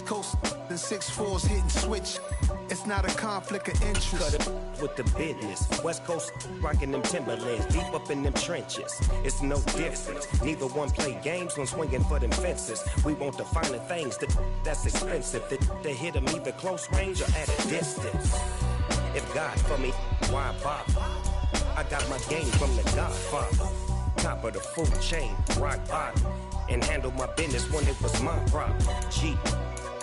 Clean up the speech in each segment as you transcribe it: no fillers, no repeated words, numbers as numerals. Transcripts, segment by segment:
East Coast and 6'4s hitting switch. It's not a conflict of interest. Cut it with the business. West Coast rocking them Timberlands, deep up in them trenches. It's no difference. Neither one play games when swinging for them fences. We want the finer things that's expensive. That hit them either close range or at a distance. If God for me, why bother? I got my game from the Godfather. Top of the food chain, rock bottom. And handle my business when it was my problem. G.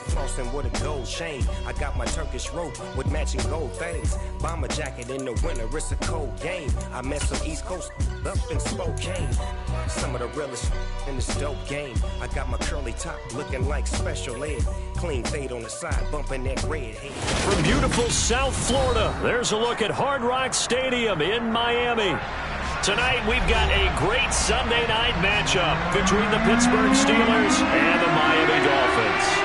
Flossing with a gold chain. I got my Turkish rope with matching gold things. Bomber jacket in the winter, it's a cold game. I met some East Coast up in Spokane. Some of the realest in this dope game. I got my curly top looking like special ed. Clean fade on the side, bumping that red head. From beautiful South Florida, there's a look at Hard Rock Stadium in Miami. Tonight, we've got a great Sunday night matchup between the Pittsburgh Steelers and the Miami Dolphins.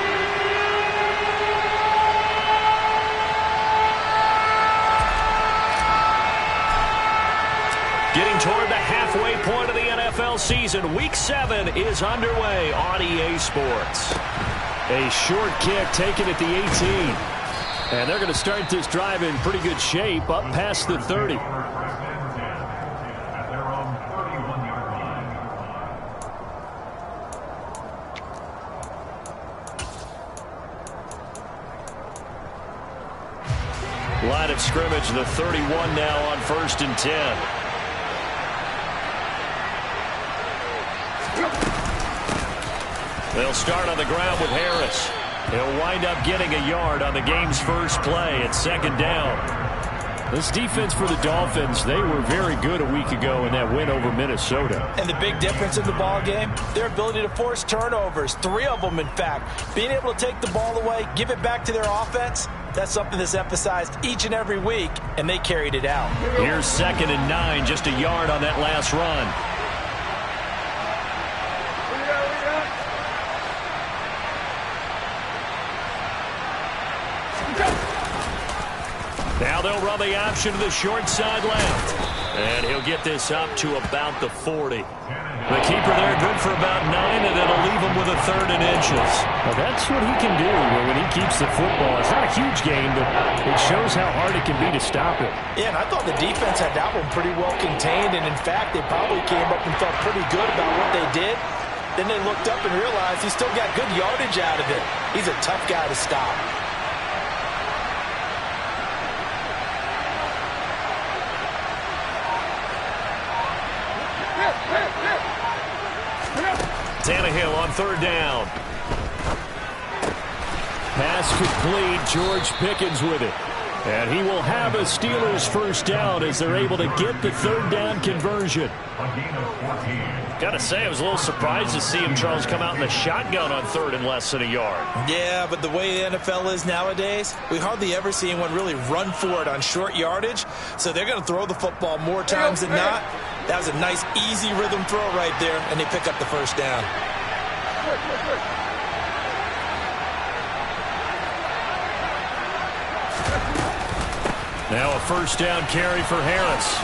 Getting toward the halfway point of the NFL season, Week 7 is underway on EA Sports. A short kick taken at the 18. And they're going to start this drive in pretty good shape, up past the 30. Line of scrimmage, the 31 now on 1st and 10. They'll start on the ground with Harris. He'll wind up getting a yard on the game's first play at 2nd down. This defense for the Dolphins, they were very good a week ago in that win over Minnesota. And the big difference in the ball game, their ability to force turnovers, 3 of them in fact. Being able to take the ball away, give it back to their offense, that's something that's emphasized each and every week, and they carried it out. Here's 2nd and 9, just a yard on that last run. Now they'll run the option to the short side left. And he'll get this up to about the 40. The keeper there good for about 9, and it'll leave him with a 3rd and inches. Well, that's what he can do when he keeps the football. It's not a huge gain, but it shows how hard it can be to stop it. Yeah, and I thought the defense had that one pretty well contained, and in fact, they probably came up and felt pretty good about what they did. Then they looked up and realized he still got good yardage out of it. He's a tough guy to stop. Tannehill on 3rd down. Pass complete. George Pickens with it. And he will have a Steelers first down as they're able to get the 3rd down conversion. Got to say, I was a little surprised to see him, Charles, come out in the shotgun on 3rd and less than a yard. Yeah, but the way the NFL is nowadays, we hardly ever see anyone really run for it on short yardage. So they're going to throw the football more times than not. That was a nice, easy rhythm throw right there, and they pick up the first down. Now a first down carry for Harris.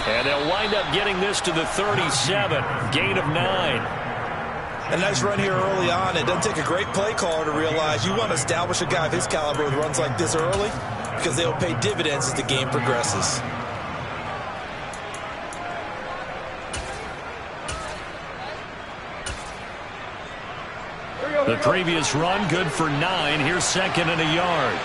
And they'll wind up getting this to the 37. Gain of 9. A nice run here early on. It doesn't take a great play caller to realize you want to establish a guy of his caliber with runs like this early because they'll pay dividends as the game progresses. The previous run good for 9. Here's 2nd and a yard.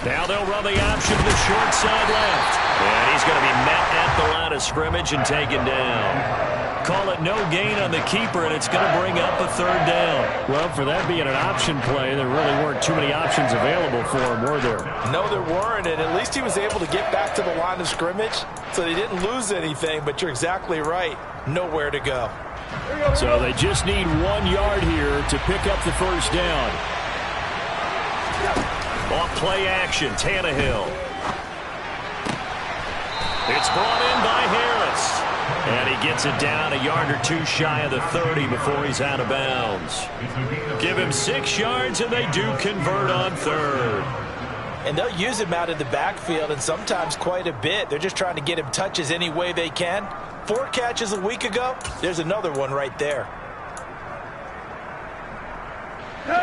Now they'll run the option to the short side left. And he's going to be met at the line of scrimmage and taken down. Call it no gain on the keeper, and it's going to bring up a 3rd down. Well, for that being an option play, there really weren't too many options available for him, were there? No, there weren't, and at least he was able to get back to the line of scrimmage, so they didn't lose anything, but you're exactly right. Nowhere to go. So they just need 1 yard here to pick up the first down. Off play action, Tannehill. It's brought in by Harris. And he gets it down a yard or 2 shy of the 30 before he's out of bounds. Give him 6 yards, and they do convert on 3rd. And they'll use him out of the backfield, and sometimes quite a bit. They're just trying to get him touches any way they can. 4 catches a week ago. There's another one right there.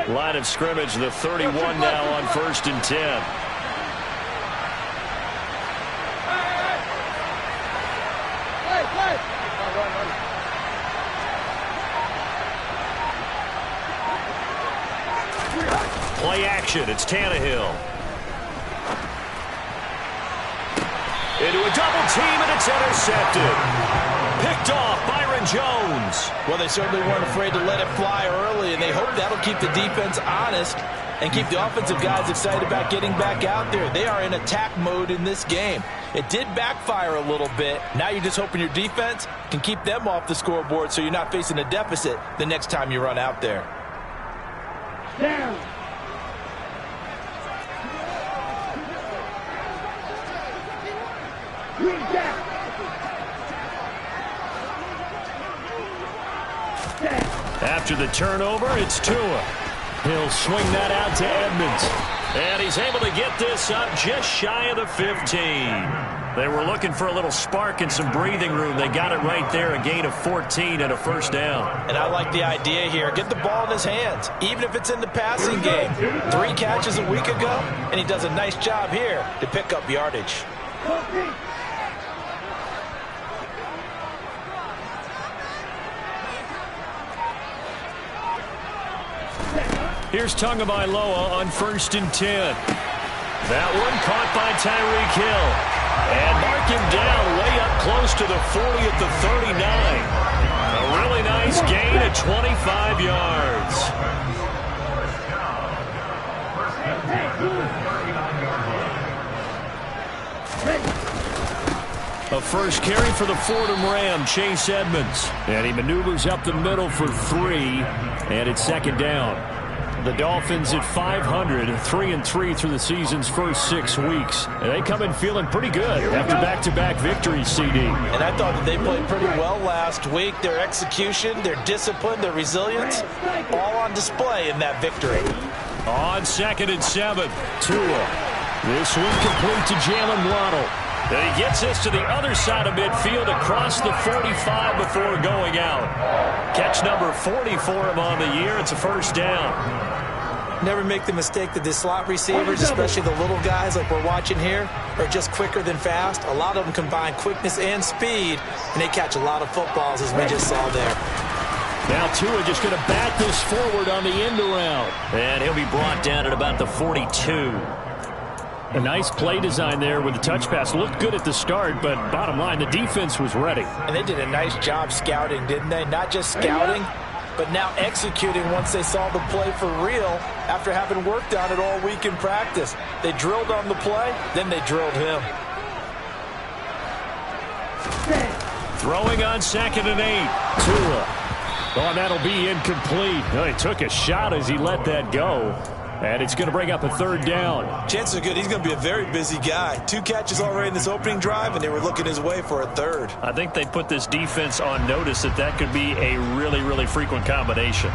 Line of scrimmage, the 31 now on 1st and 10. Play action, it's Tannehill. Into a double team, and it's intercepted. Picked off, Byron Jones. Well, they certainly weren't afraid to let it fly early, and they hope that'll keep the defense honest and keep the offensive guys excited about getting back out there. They are in attack mode in this game. It did backfire a little bit. Now you're just hoping your defense can keep them off the scoreboard so you're not facing a deficit the next time you run out there. Down. After the turnover, it's Tua. He'll swing that out to Edmonds. And he's able to get this up just shy of the 15. They were looking for a little spark and some breathing room. They got it right there, a gain of 14 and a first down. And I like the idea here. Get the ball in his hands, even if it's in the passing game. 3 catches a week ago, and he does a nice job here to pick up yardage. Here's Tagovailoa on 1st and 10. That one caught by Tyreek Hill. And mark him down way up close to the 40 at the 39. A really nice gain at 25 yards. A first carry for the Fordham Ram, Chase Edmonds. And he maneuvers up the middle for 3, and it's 2nd down. The Dolphins at 500, 3-3 through the season's first 6 weeks. And they come in feeling pretty good after back-to-back victories, CD. And I thought that they played pretty well last week. Their execution, their discipline, their resilience, all on display in that victory. On 2nd and 7, Tua. This one complete to Jalen Waddle. And he gets this to the other side of midfield across the 45 before going out. Catch number 40 for him on the year. It's a first down. Never make the mistake that the slot receivers, especially the little guys like we're watching here, are just quicker than fast. A lot of them combine quickness and speed, and they catch a lot of footballs, as we just saw there. Now Tua just going to bat this forward on the end around. And he'll be brought down at about the 42. A nice play design there with the touch pass. Looked good at the start, but bottom line, the defense was ready. And they did a nice job scouting, didn't they? Not just scouting, but now executing once they saw the play for real after having worked on it all week in practice. They drilled on the play, then they drilled him. Throwing on 2nd and 8. Tua. Oh, that'll be incomplete. Oh, he took a shot as he let that go. And it's going to bring up a 3rd down. Chances are good he's going to be a very busy guy. 2 catches already in this opening drive, and they were looking his way for a 3rd. I think they put this defense on notice that that could be a really, really frequent combination.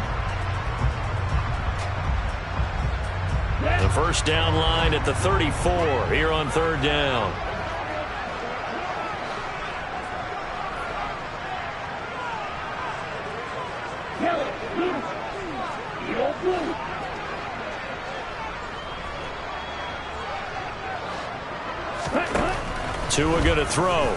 The first down line at the 34 here on 3rd down. Tua going to throw.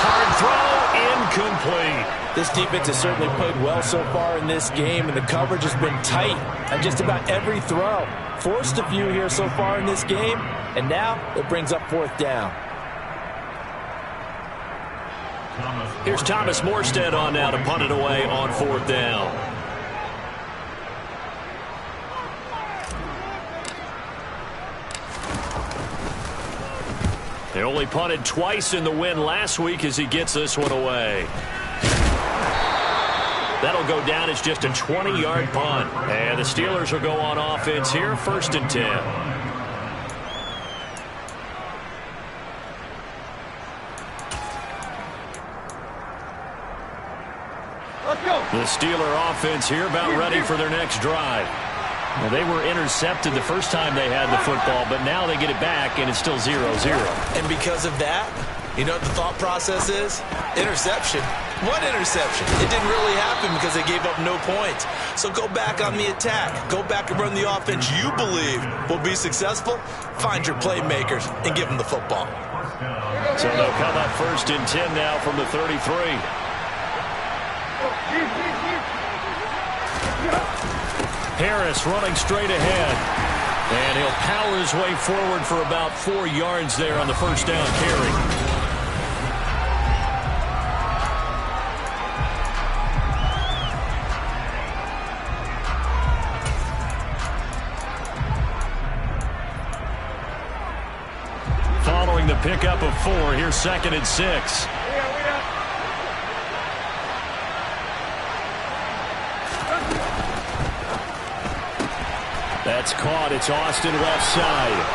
Hard throw, incomplete. This defense has certainly played well so far in this game, and the coverage has been tight on just about every throw. Forced a few here so far in this game, and now it brings up 4th down. Here's Thomas Morstead on now to punt it away on 4th down. They only punted twice in the win last week as he gets this one away. That'll go down as just a 20-yard punt. And the Steelers will go on offense here, 1st and 10. Let's go. The Steeler offense here about ready for their next drive. Well, they were intercepted the first time they had the football, but now they get it back, and it's still 0-0. And because of that, You know what the thought process is? Interception. What interception? It didn't really happen because they gave up no points. So go back on the attack. Go back and run the offense you believe will be successful. Find your playmakers and give them the football. So they'll come up 1st and 10 now from the 33. Harris running straight ahead. And he'll power his way forward for about 4 yards there on the first down carry. Following the pickup of 4, here's 2nd and 6. That's caught. It's Austin left side.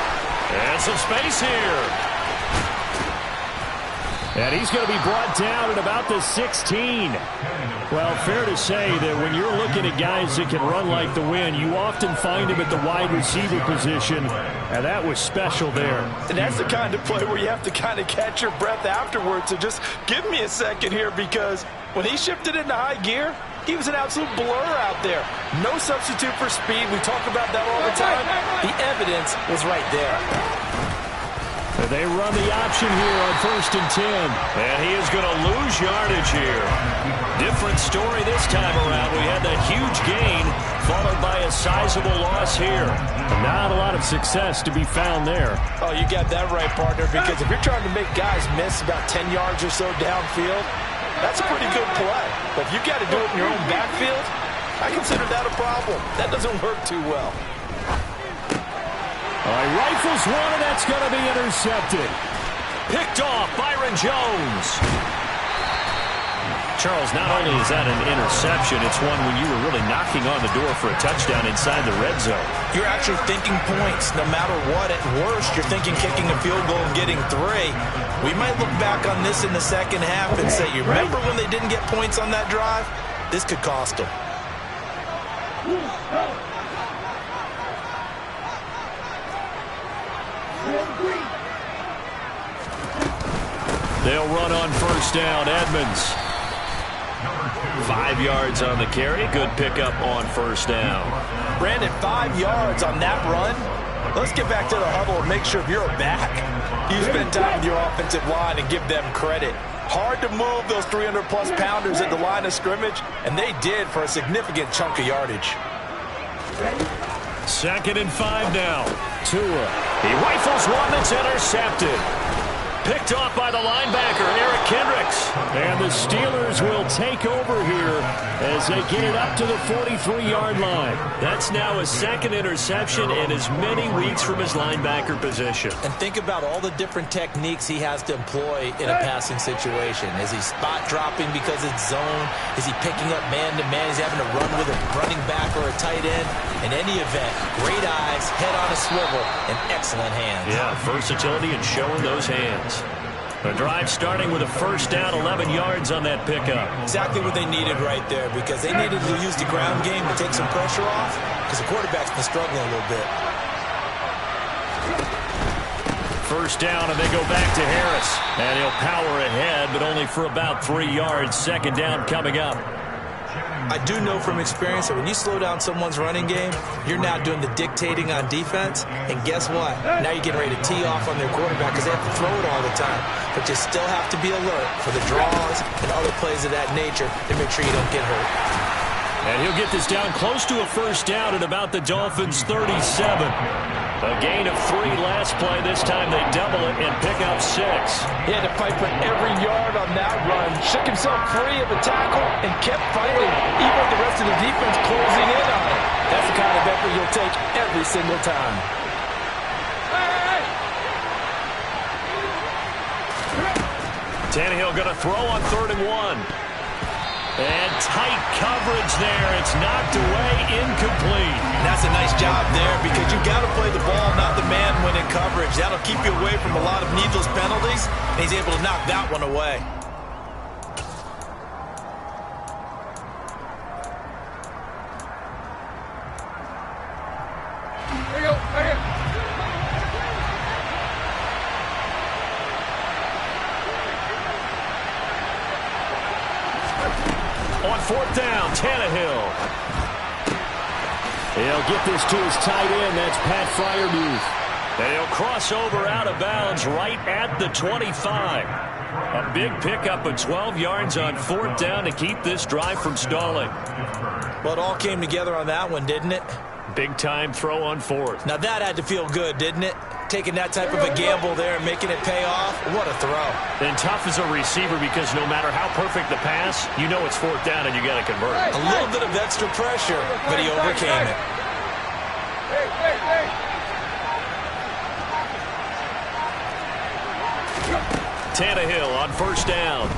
And some space here. And he's going to be brought down at about the 16. Well, fair to say that when you're looking at guys that can run like the wind, you often find him at the wide receiver position, and that was special there. And that's the kind of play where you have to kind of catch your breath afterwards. So just give me a second here, because when he shifted into high gear, he was an absolute blur out there. No substitute for speed. We talk about that all the time. The evidence was right there. They run the option here on 1st and 10. And he is going to lose yardage here. Different story this time around. We had that huge gain followed by a sizable loss here. Not a lot of success to be found there. Oh, you got that right, partner, because if you're trying to make guys miss about 10 yards or so downfield, that's a pretty good play. But if you got to do it in your own backfield, I consider that a problem. That doesn't work too well. All right, rifles one, and that's going to be intercepted. Picked off, Byron Jones. Charles, not only is that an interception, it's one when you were really knocking on the door for a touchdown inside the red zone. You're actually thinking points. No matter what, at worst, you're thinking kicking a field goal and getting 3. We might look back on this in the second half and say, you remember when they didn't get points on that drive? This could cost them. They'll run on 1st down. Edmonds. 5 yards on the carry. Good pickup on 1st down. Brandon, 5 yards on that run. Let's get back to the huddle and make sure if you're back, you spend time with your offensive line and give them credit. Hard to move those 300-plus pounders at the line of scrimmage, and they did for a significant chunk of yardage. 2nd and 5 now. Tua. He rifles one that's intercepted. Picked off by the linebacker, Eric Kendricks. And the Steelers will take over here as they get it up to the 43-yard line. That's now his 2nd interception in as many weeks from his linebacker position. And think about all the different techniques he has to employ in a passing situation. Is he spot dropping because it's zone? Is he picking up man-to-man? Is he having to run with a running back or a tight end? In any event, great eyes, head on a swivel, and excellent hands. Yeah, versatility and showing those hands. The drive starting with a 1st down, 11 yards on that pickup. Exactly what they needed right there, because they needed to use the ground game to take some pressure off, because the quarterback's been struggling a little bit. 1st down, and they go back to Harris. And he'll power ahead, but only for about 3 yards. 2nd down coming up. I do know from experience that when you slow down someone's running game, you're now doing the dictating on defense. And guess what? Now you're getting ready to tee off on their quarterback because they have to throw it all the time. But you still have to be alert for the draws and other plays of that nature to make sure you don't get hurt. And he'll get this down close to a 1st down at about the Dolphins' 37. A gain of 3 last play. This time they double it and pick up 6. He had to fight for every yard on that run. Shook himself free of a tackle and kept fighting, even with the rest of the defense closing in on it. That's the kind of effort you'll take every single time. Tannehill going to throw on 3rd and 1. And tight coverage there. It's knocked away, incomplete. That's a nice job there, because you've got to play the ball, not the man when in coverage. That'll keep you away from a lot of needless penalties, and he's able to knock that one away. There you go, right here. 4th down, Tannehill. He'll get this to his tight end. That's Pat Freiermuth. And he'll cross over out of bounds right at the 25. A big pickup of 12 yards on 4th down to keep this drive from stalling. Well, it all came together on that one, didn't it? Big-time throw on 4th. Now that had to feel good, didn't it? Taking that type of a gamble there and making it pay off. What a throw. And tough as a receiver because no matter how perfect the pass, you know it's 4th down and you got to convert. A little bit of extra pressure, but he overcame it. Tannehill on 1st down.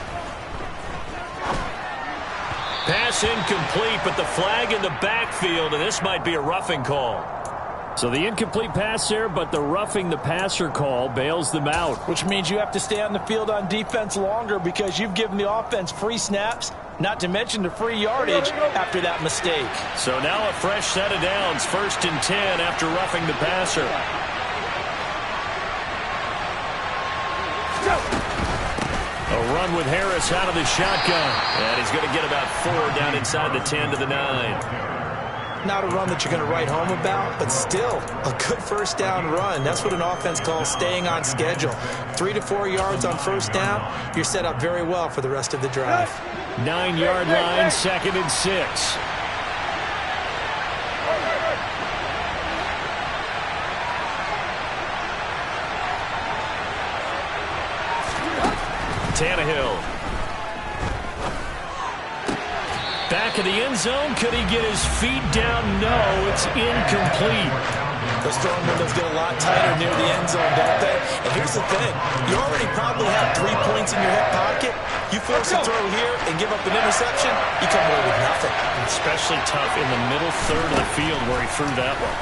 Pass incomplete, but the flag in the backfield, and this might be a roughing call. So the incomplete pass there, but the roughing the passer call bails them out. Which means you have to stay on the field on defense longer because you've given the offense free snaps, not to mention the free yardage after that mistake. So now a fresh set of downs, 1st and 10 after roughing the passer. A run with Harris out of the shotgun. And he's going to get about 4 down inside the 10 to the 9. Not a run that you're going to write home about, but still a good 1st down run. That's what an offense calls staying on schedule. 3 to 4 yards on 1st down, you're set up very well for the rest of the drive. 9-yard line, 2nd and 6. Tannehill. Back in the end zone. Could he get his feet down? No, it's incomplete. Those throwing windows get a lot tighter near the end zone, don't they? And here's the thing. You already probably have 3 points in your hip pocket. You force a throw here and give up an interception, you come away with nothing. Especially tough in the middle third of the field where he threw that one.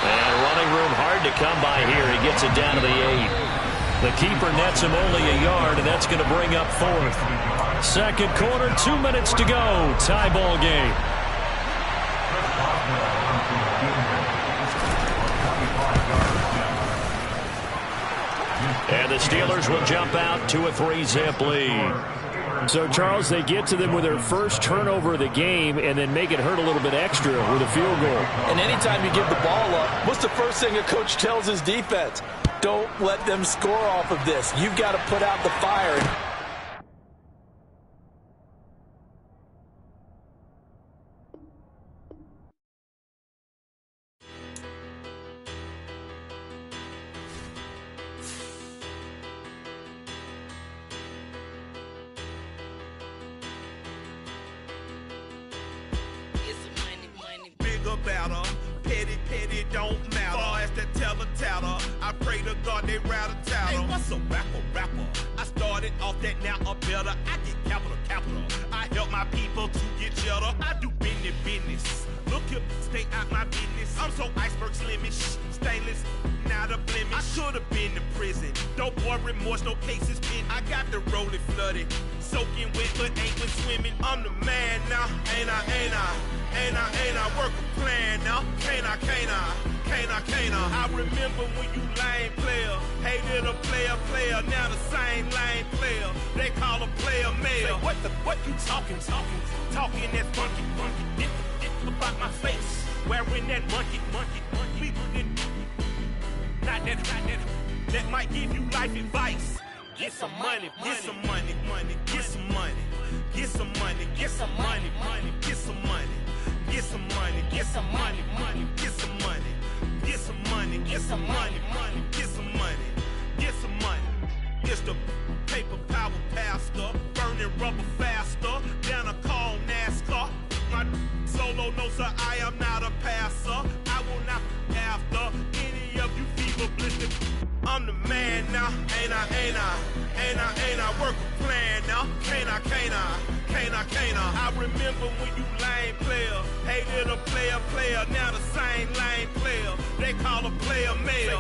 And running room hard to come by here. He gets it down to the 8. The keeper nets him only a yard, and that's going to bring up 4th. 2nd quarter, 2 minutes to go. Tie ball game. And the Steelers will jump out to a 3-zip lead. So, Charles, they get to them with their first turnover of the game and then make it hurt a little bit extra with a field goal. And anytime you give the ball up, what's the first thing a coach tells his defense? Don't let them score off of this. You've got to put out the fire. Better, petty don't matter. Far as the teller, I pray to God they rattle tattle. Hey, what's a rapper? I started off that, now I'm better. I get capital. I help my people to get cheddar. I do business. Look here, stay out my business. I'm so iceberg slimish, stainless, not a blemish. I should have been to prison. Don't boy remorse, no cases pinned. I got the rolling flooded, soaking wet, but ain't been swimming. I'm the man now, ain't I? Work a plan now, can't I? I remember when you lame player, hated a player, now the same lame player. They call a player mayor. Say, what you talking that funky, dip about my face, wearing that monkey. Not that might give you life advice. Get some money. It's the paper power pastor, burning rubber faster, down a call NASCAR. My solo no sir, I am not a passer. I will not after any of you fever blistered. I'm the man now, ain't I? Work a plan now, can't I? I remember when you lame player, hated a player, now the same lame player. They call a player mayor. Say,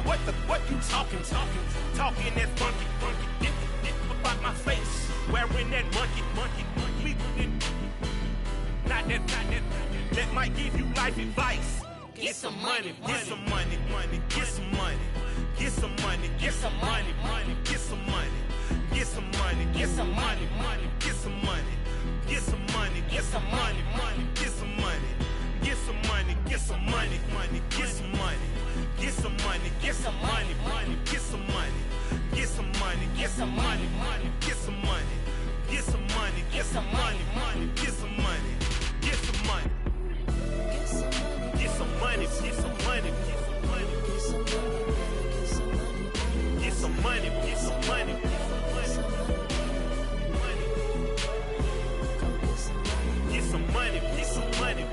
what you talking that funky, dip about my face, wearing that monkey. Not that might give you life advice. Get some money. Get some money. get some money, money, get some money, get some money, get some money, money, get some money, get some money, get some money, money, get some money, get some money, get some money, money, get some money, get some money, get some money, money, get some money, get some money, get some money, get some money, get some money, get some money, get some money. Get some money, get some money.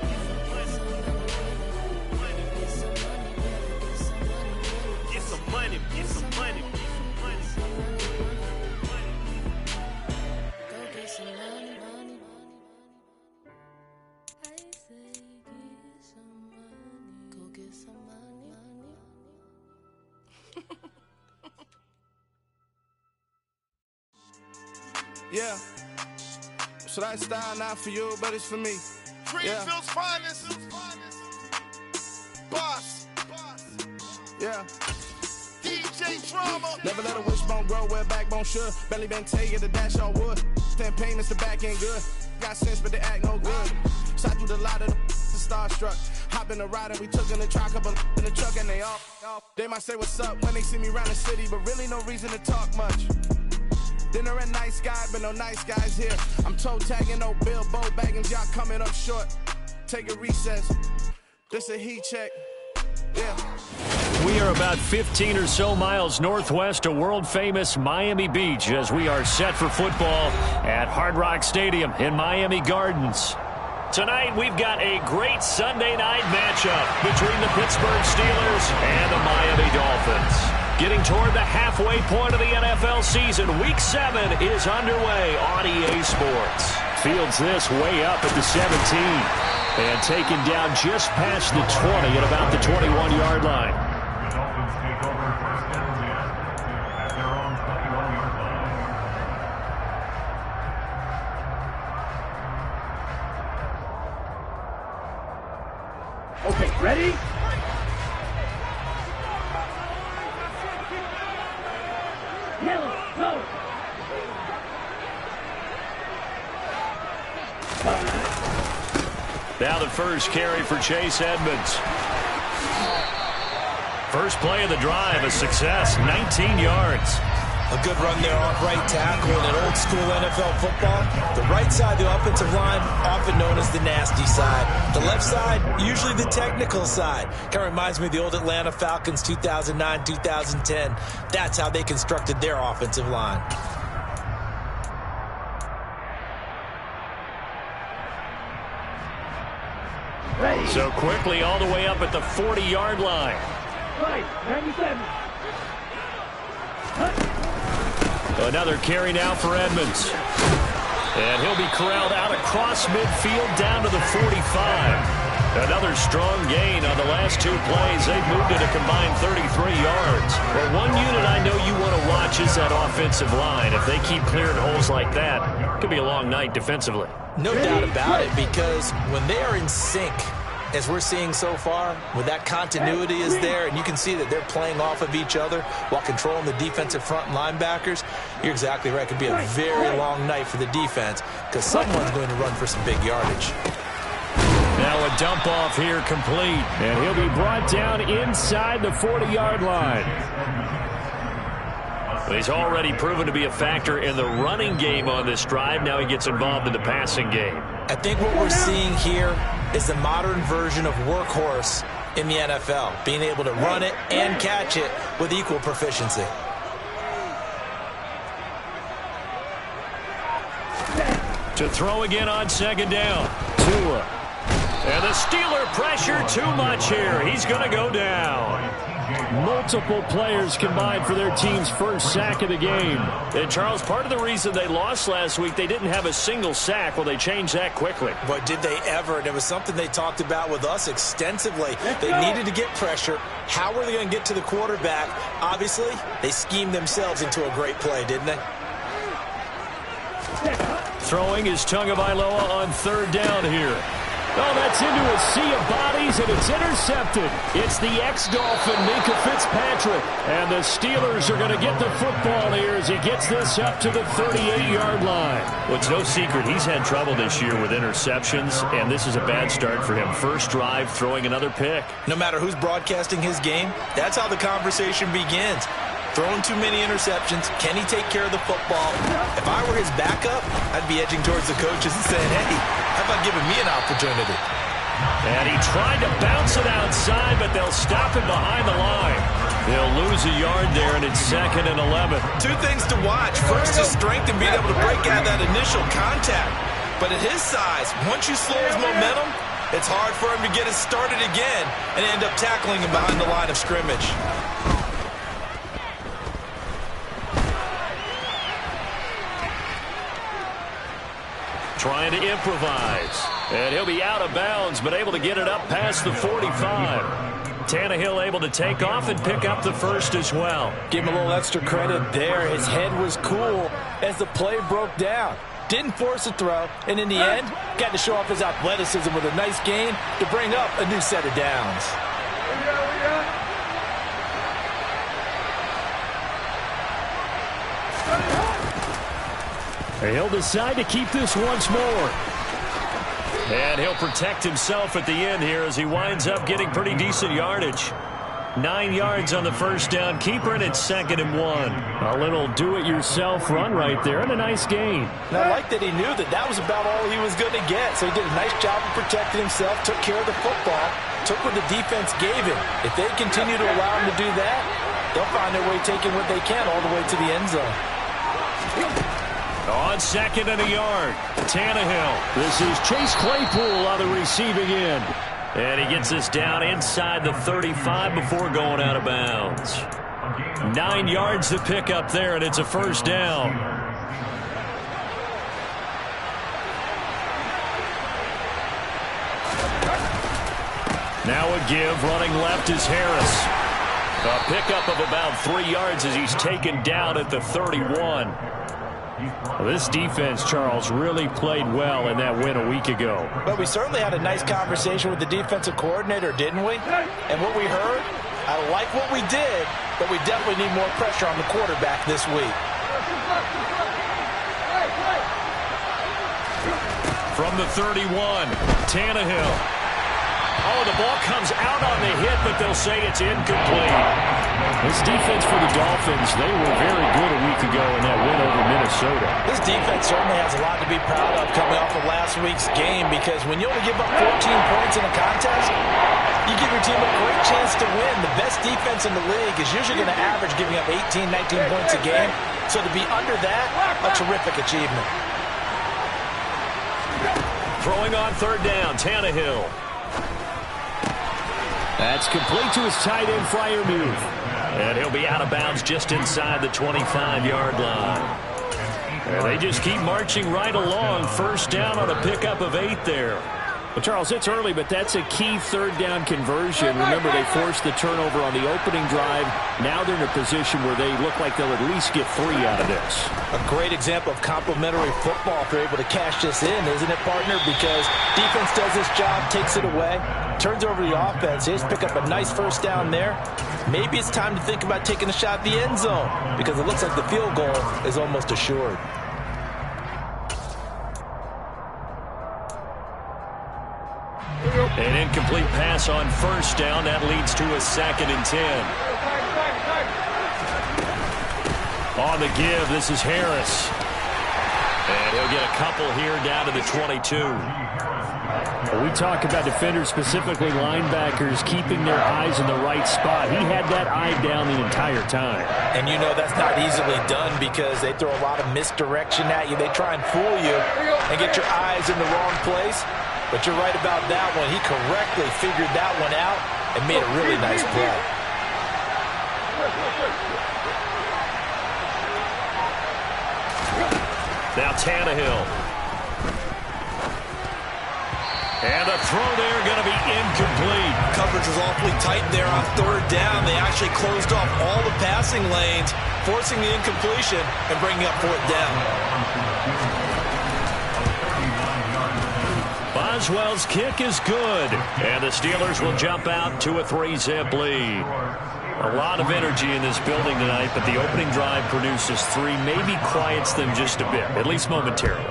Get some money, get some money. Go get some money, money. I say get some money. Go get some money, money. Yeah. So that style not for you, but it's for me. Greenfield's finest. Boss. Yeah. DJ Drama. Never let a wishbone grow where backbone should. Belly been taking the dash on wood. 10 payments, the back ain't good. Got sense, but they act no good. Shot through the lot of the starstruck. Hop in the ride and we took in the truck, couple in the truck and they off. They might say what's up when they see me around the city, but really no reason to talk much. Dinner and nice guy, but no nice guys here. I'm toe tagging, no Bilbo Baggins, y'all coming up short. Take a recess. This a heat check. Yeah. We are about 15 or so miles northwest of world-famous Miami Beach as we are set for football at Hard Rock Stadium in Miami Gardens. Tonight, we've got a great Sunday night matchup between the Pittsburgh Steelers and the Miami Dolphins. Getting toward the halfway point of the NFL season, Week 7 is underway on EA Sports. Fields this way up at the 17 and taken down just past the 20 at about the 21-yard line. The Dolphins take over first down at their own 21-yard line. Okay, ready? Yellow, go! Now the first carry for Chase Edmonds. First play of the drive, a success, 19 yards. A good run there off right tackle in an old-school NFL football. The right side, the offensive line, often known as the nasty side. The left side, usually the technical side. Kind of reminds me of the old Atlanta Falcons 2009-2010. That's how they constructed their offensive line. So quickly all the way up at the 40-yard line. Right, 97. Another carry now for Edmonds. And he'll be corralled out across midfield down to the 45. Another strong gain on the last two plays. They've moved it a combined 33 yards. Well, one unit I know you want to watch is that offensive line. If they keep clearing holes like that, it could be a long night defensively. No doubt about it, because when they are in sync, as we're seeing so far, when that continuity is there and you can see that they're playing off of each other while controlling the defensive front linebackers, you're exactly right. It could be a very long night for the defense because someone's going to run for some big yardage. Now a dump off here complete, and he'll be brought down inside the 40-yard line. But he's already proven to be a factor in the running game on this drive. Now he gets involved in the passing game. I think what we're seeing here is the modern version of workhorse in the NFL, being able to run it and catch it with equal proficiency. To throw again on second down. Tua. And the Steeler pressure too much here. He's going to go down. Multiple players combined for their team's first sack of the game. And, Charles, part of the reason they lost last week, they didn't have a single sack. Well, they changed that quickly. But did they ever? And it was something they talked about with us extensively. They needed to get pressure. How were they going to get to the quarterback? Obviously, they schemed themselves into a great play, didn't they? Throwing is Tagovailoa on third down here. Oh, that's into a sea of bodies, and it's intercepted. It's the ex-Dolphin, Minkah Fitzpatrick. And the Steelers are going to get the football here as he gets this up to the 38-yard line. Well, it's no secret he's had trouble this year with interceptions, and this is a bad start for him. First drive, throwing another pick. No matter who's broadcasting his game, that's how the conversation begins. Throwing too many interceptions. Can he take care of the football? If I were his backup, I'd be edging towards the coaches and saying, hey, how about giving me an opportunity? And he tried to bounce it outside, but they'll stop him behind the line. They'll lose a yard there, and it's 2nd and 11. Two things to watch. First, his strength and being able to break out that initial contact. But at his size, once you slow his momentum, it's hard for him to get it started again and end up tackling him behind the line of scrimmage. Trying to improvise. And he'll be out of bounds, but able to get it up past the 45. Tannehill able to take off and pick up the first as well. Give him a little extra credit there. His head was cool as the play broke down. Didn't force a throw, and in the end, got to show off his athleticism with a nice gain to bring up a new set of downs. He'll decide to keep this once more. And he'll protect himself at the end here as he winds up getting pretty decent yardage. 9 yards on the first down. Keeper, and it's 2nd and 1. A little do-it-yourself run right there, and a nice gain. And I like that he knew that was about all he was going to get. So he did a nice job of protecting himself, took care of the football, took what the defense gave him. If they continue to allow him to do that, they'll find their way taking what they can all the way to the end zone. On 2nd and a yard, Tannehill. This is Chase Claypool on the receiving end. And he gets this down inside the 35 before going out of bounds. 9 yards to pick up there, and it's a first down. Now a give, running left is Harris. A pickup of about 3 yards as he's taken down at the 31. Well, this defense, Charles, really played well in that win a week ago. But we certainly had a nice conversation with the defensive coordinator, didn't we? And what we heard, I like what we did, but we definitely need more pressure on the quarterback this week. From the 31, Tannehill. Oh, the ball comes out on the hit, but they'll say it's incomplete. This defense for the Dolphins, they were very good a week ago in that win over Minnesota. This defense certainly has a lot to be proud of coming off of last week's game, because when you only give up 14 points in a contest, you give your team a great chance to win. The best defense in the league is usually going to average giving up 18, 19 points a game. So to be under that, a terrific achievement. Throwing on 3rd down, Tannehill. That's complete to his tight end, Freiermuth. And he'll be out of bounds just inside the 25-yard line. And they just keep marching right along. First down on a pickup of 8 there. Well, Charles, it's early, but that's a key 3rd down conversion. Remember, they forced the turnover on the opening drive. Now they're in a position where they look like they'll at least get 3 out of this. A great example of complementary football if they're able to cash this in, isn't it, partner? Because defense does this job, takes it away, turns over the offense. They just pick up a nice first down there. Maybe it's time to think about taking a shot at the end zone, because it looks like the field goal is almost assured. An incomplete pass on first down. That leads to a 2nd and 10. On the give, this is Harris. And he'll get a couple here down to the 22. Well, we talk about defenders, specifically linebackers, keeping their eyes in the right spot. He had that eye down the entire time. And you know that's not easily done, because they throw a lot of misdirection at you. They try and fool you and get your eyes in the wrong place. But you're right about that one. He correctly figured that one out and made a really nice play. Now Tannehill. And a throw there going to be incomplete. Coverage was awfully tight there on 3rd down. They actually closed off all the passing lanes, forcing the incompletion and bringing up 4th down. Boswell's kick is good. And the Steelers will jump out to a 3-zip lead. A lot of energy in this building tonight, but the opening drive produces 3, maybe quiets them just a bit, at least momentarily.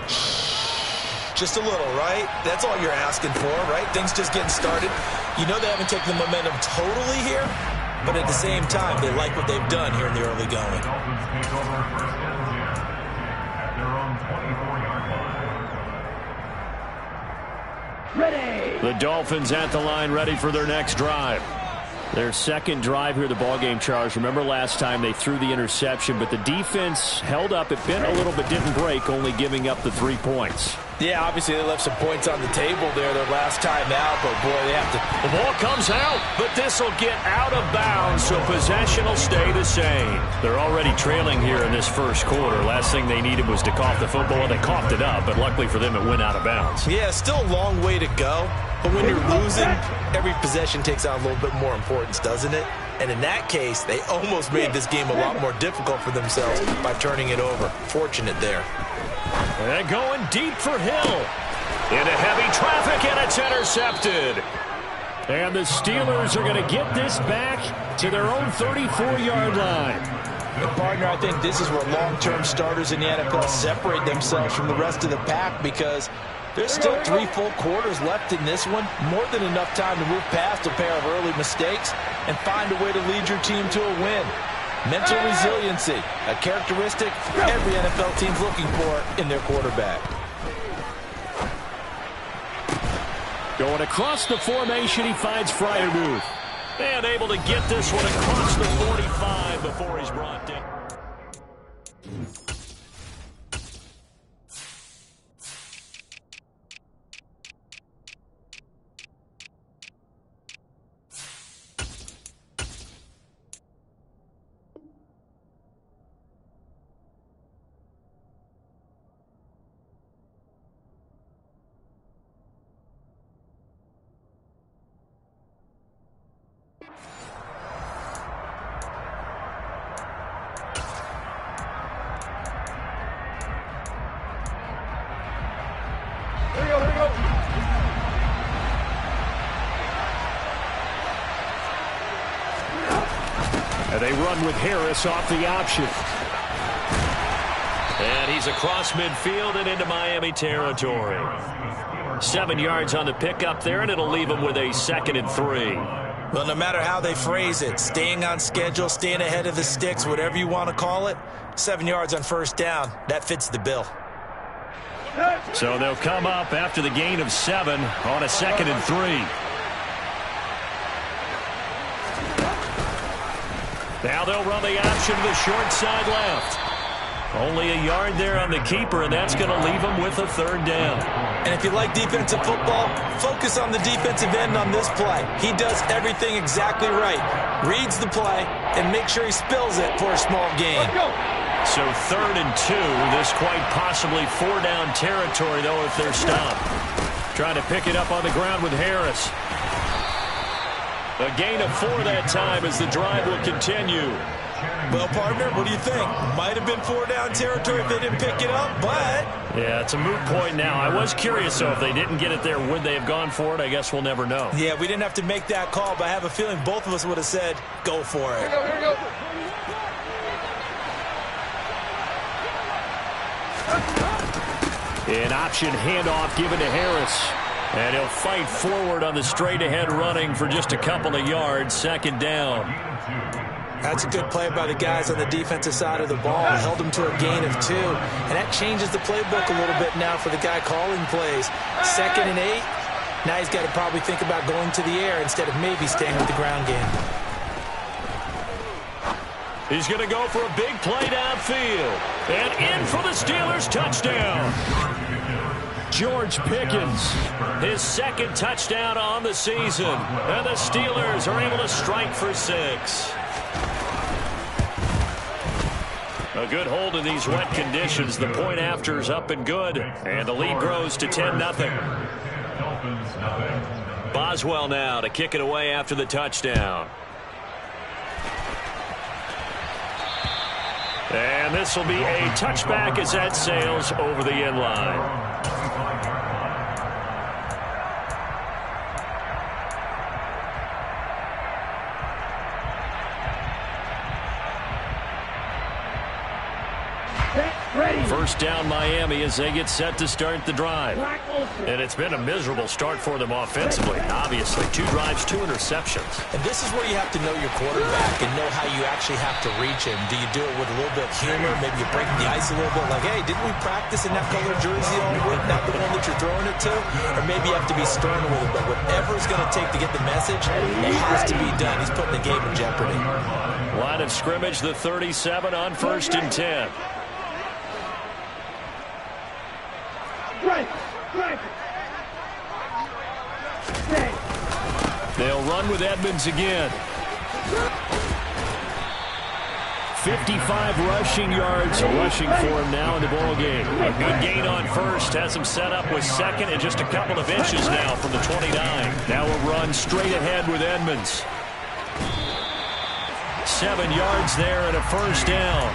Just a little, right? That's all you're asking for, right? Things just getting started. You know they haven't taken the momentum totally here, but at the same time, they like what they've done here in the early going. Dolphins take over first and 10 at their own 24-yard line. Ready. The Dolphins at the line, ready for their next drive. Their second drive here, the ballgame, Charles. Remember last time they threw the interception, but the defense held up. It bent a little but didn't break, only giving up the 3 points. Yeah, obviously they left some points on the table there their last time out, but boy, they have to. The ball comes out, but this will get out of bounds, so possession will stay the same. They're already trailing here in this first quarter. Last thing they needed was to cough the football. They coughed it up, but luckily for them, it went out of bounds. Yeah, still a long way to go, but when you're losing, every possession takes on a little bit more importance, doesn't it? And in that case, they almost made this game a lot more difficult for themselves by turning it over. Fortunate there. And going deep for Hill. Into heavy traffic, and it's intercepted. And the Steelers are going to get this back to their own 34-yard line. And partner, I think this is where long-term starters in the NFL separate themselves from the rest of the pack, because there's still 3 full quarters left in this one. More than enough time to move past a pair of early mistakes and find a way to lead your team to a win. Mental resiliency, a characteristic every NFL team's looking for in their quarterback. Going across the formation, he finds Freiermuth. And able to get this one across the 45 before he's brought down. And they run with Harris off the option. And he's across midfield and into Miami territory. 7 yards on the pickup there, and it'll leave him with a 2nd and 3. Well, no matter how they phrase it, staying on schedule, staying ahead of the sticks, whatever you want to call it, 7 yards on first down, that fits the bill. So they'll come up after the gain of 7 on a 2nd and 3. Now they'll run the option to the short side left. Only a yard there on the keeper, and that's going to leave him with a 3rd down. And if you like defensive football, focus on the defensive end on this play. He does everything exactly right. Reads the play and makes sure he spills it for a small gain. So 3rd and 2. This quite possibly 4-down territory, though, if they're stopped. Trying to pick it up on the ground with Harris. A gain of 4 that time as the drive will continue. Well, partner, what do you think? Might have been 4-down territory if they didn't pick it up, but... Yeah, it's a moot point now. I was curious, though, if they didn't get it there, would they have gone for it? I guess we'll never know. Yeah, we didn't have to make that call, but I have a feeling both of us would have said, go for it. Here we go. An option handoff given to Harris. And he'll fight forward on the straight-ahead running for just a couple of yards. 2nd down. That's a good play by the guys on the defensive side of the ball. Held them to a gain of 2. And that changes the playbook a little bit now for the guy calling plays. 2nd and 8. Now he's got to probably think about going to the air instead of maybe staying with the ground game. He's going to go for a big play downfield. And in for the Steelers touchdown. George Pickens, his 2nd touchdown on the season. And the Steelers are able to strike for 6. A good hold in these wet conditions. The point after is up and good. And the lead grows to 10-0. Boswell now to kick it away after the touchdown. And this will be a touchback as that sails over the end line. First down Miami as they get set to start the drive. And it's been a miserable start for them offensively, obviously. 2 drives, 2 interceptions. And this is where you have to know your quarterback and know how you actually have to reach him. Do you do it with a little bit of humor? Maybe you break the ice a little bit like, hey, didn't we practice in that color jersey all week, not the one that you're throwing it to? Or maybe you have to be stern with him. But whatever it's going to take to get the message, it has to be done. He's putting the game in jeopardy. Line of scrimmage, the 37 on 1st and 10. They'll run with Edmonds again. 55 rushing yards rushing for him now in the ball game. A good gain on first has him set up with second and just a couple of inches now from the 29. Now a run straight ahead with Edmonds. 7 yards there and a first down.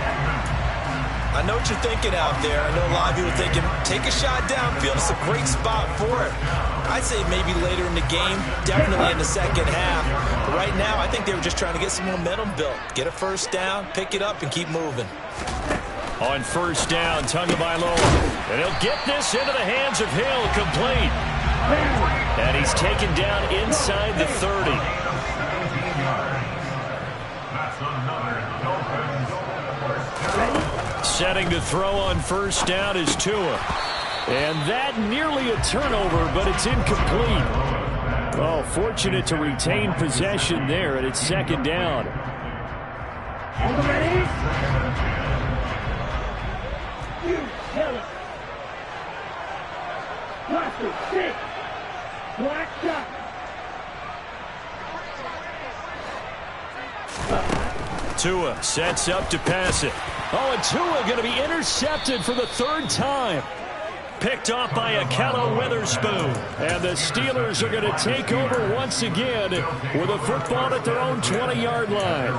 I know what you're thinking out there. I know a lot of you are thinking, take a shot downfield. It's a great spot for it. I'd say maybe later in the game, definitely in the second half. But right now, I think they were just trying to get some momentum built. Get a first down, pick it up, and keep moving. On first down, Tagovailoa. And he'll get this into the hands of Hill, complete. And he's taken down inside the 30. Setting to throw on first down is Tua. And that nearly a turnover, but it's incomplete. Oh, fortunate to retain possession there, and it's second down. Tua sets up to pass it. Oh, and Tua going to be intercepted for the 3rd time. Picked off by Ahkello Witherspoon. And the Steelers are going to take over once again with a football at their own 20-yard line.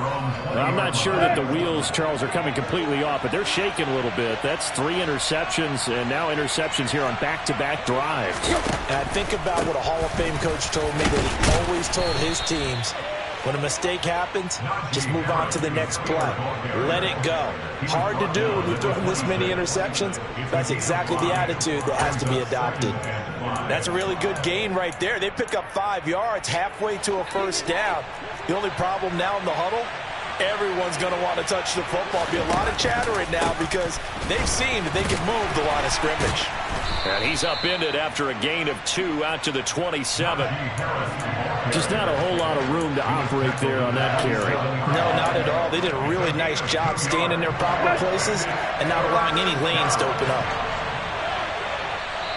I'm not sure that the wheels, Charles, are coming completely off, but they're shaking a little bit. That's 3 interceptions, and now interceptions here on back-to-back drives. And think about what a Hall of Fame coach told me that he always told his teams. When a mistake happens, just move on to the next play. Let it go. Hard to do when you've thrown this many interceptions. That's exactly the attitude that has to be adopted. That's a really good gain right there. They pick up 5 yards halfway to a first down. The only problem now in the huddle, everyone's going to want to touch the football. Be a lot of chattering now because they've seen that they can move the line of scrimmage. And he's upended after a gain of 2 out to the 27. Just not a whole lot of room to operate there on that carry. No, not at all. They did a really nice job staying in their proper places and not allowing any lanes to open up.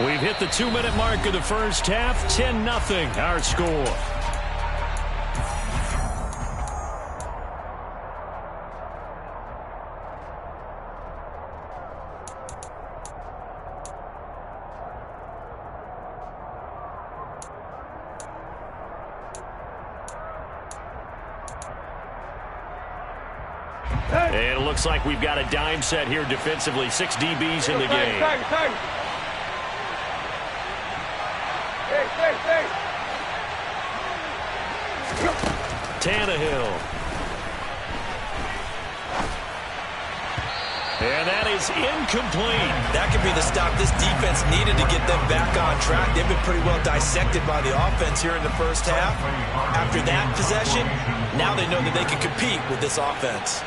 We've hit the 2-minute mark of the first half. 10-0 our score. And it looks like we've got a dime set here defensively. 6 DBs in the game. Tannehill. And that is incomplete. That could be the stop this defense needed to get them back on track. They've been pretty well dissected by the offense here in the first half. After that possession, now they know that they can compete with this offense.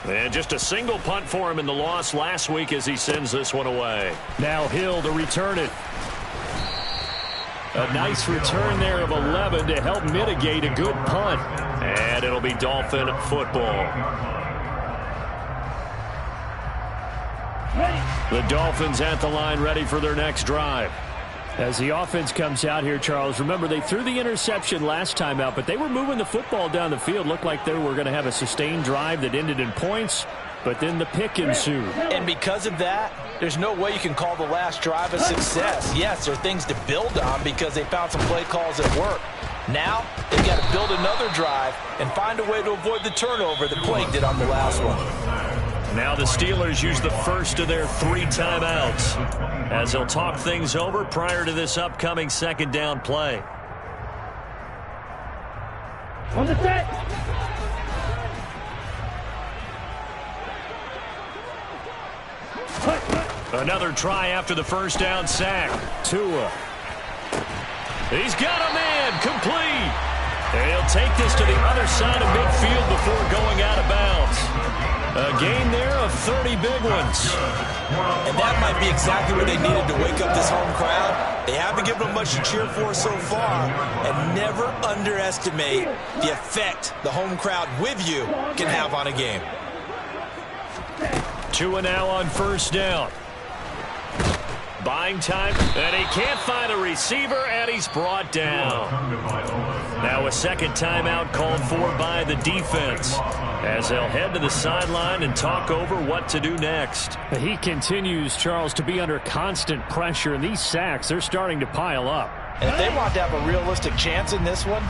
And just a single punt for him in the loss last week as he sends this one away. Now Hill to return it. A nice return there of 11 to help mitigate a good punt. And it'll be Dolphin football. The Dolphins at the line ready for their next drive. As the offense comes out here, Charles, remember they threw the interception last time out, but they were moving the football down the field. Looked like they were going to have a sustained drive that ended in points, but then the pick ensued. And because of that, there's no way you can call the last drive a success. Yes, there are things to build on because they found some play calls that work. Now, they've got to build another drive and find a way to avoid the turnover that plagued did on the last one. Now the Steelers use the first of their 3 timeouts as they'll talk things over prior to this upcoming second down play. On the set. Another try after the first down sack. Tua. He's got a man complete. And he'll take this to the other side of midfield before going out of bounds. A gain there of 30 big ones. And that might be exactly what they needed to wake up this home crowd. They haven't given them much to cheer for so far. And never underestimate the effect the home crowd with you can have on a game. Tua now on first down. Buying time, and he can't find a receiver, and he's brought down. Now a second timeout called for by the defense as they'll head to the sideline and talk over what to do next. He continues, Charles, to be under constant pressure, and these sacks, they're starting to pile up. And if they want to have a realistic chance in this one,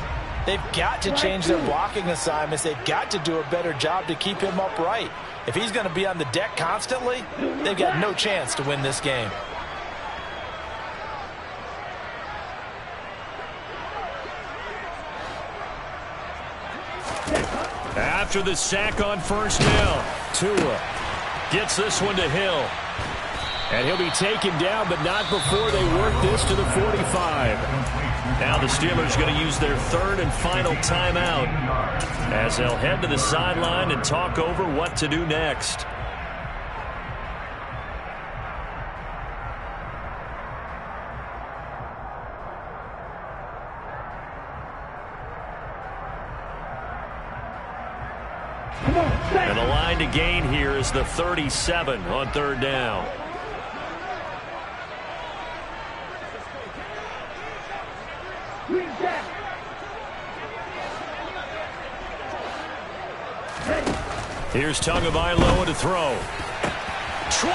they've got to change their blocking assignments. They've got to do a better job to keep him upright. If he's going to be on the deck constantly, they've got no chance to win this game. After the sack on first down, Tua gets this one to Hill. And he'll be taken down, but not before they work this to the 45. Now the Steelers going to use their third and final timeout as they'll head to the sideline and talk over what to do next. And the line to gain here is the 37 on third down. Here's Tagovailoa to throw. 20!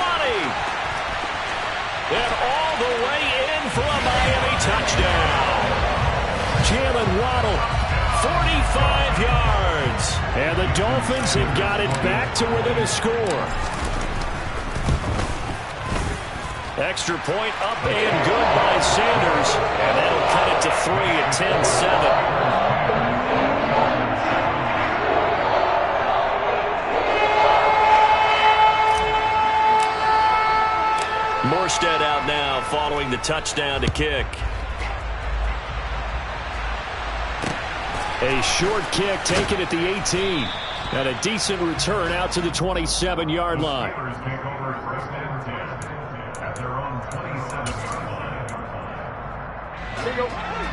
And all the way in for a Miami touchdown. Jalen Waddle, 45 yards. And the Dolphins have got it back to within a score. Extra point up and good by Sanders. And that'll cut it to 3 at 10-7. Morstead out now following the touchdown to kick. A short kick taken at the 18. And a decent return out to the 27-yard line.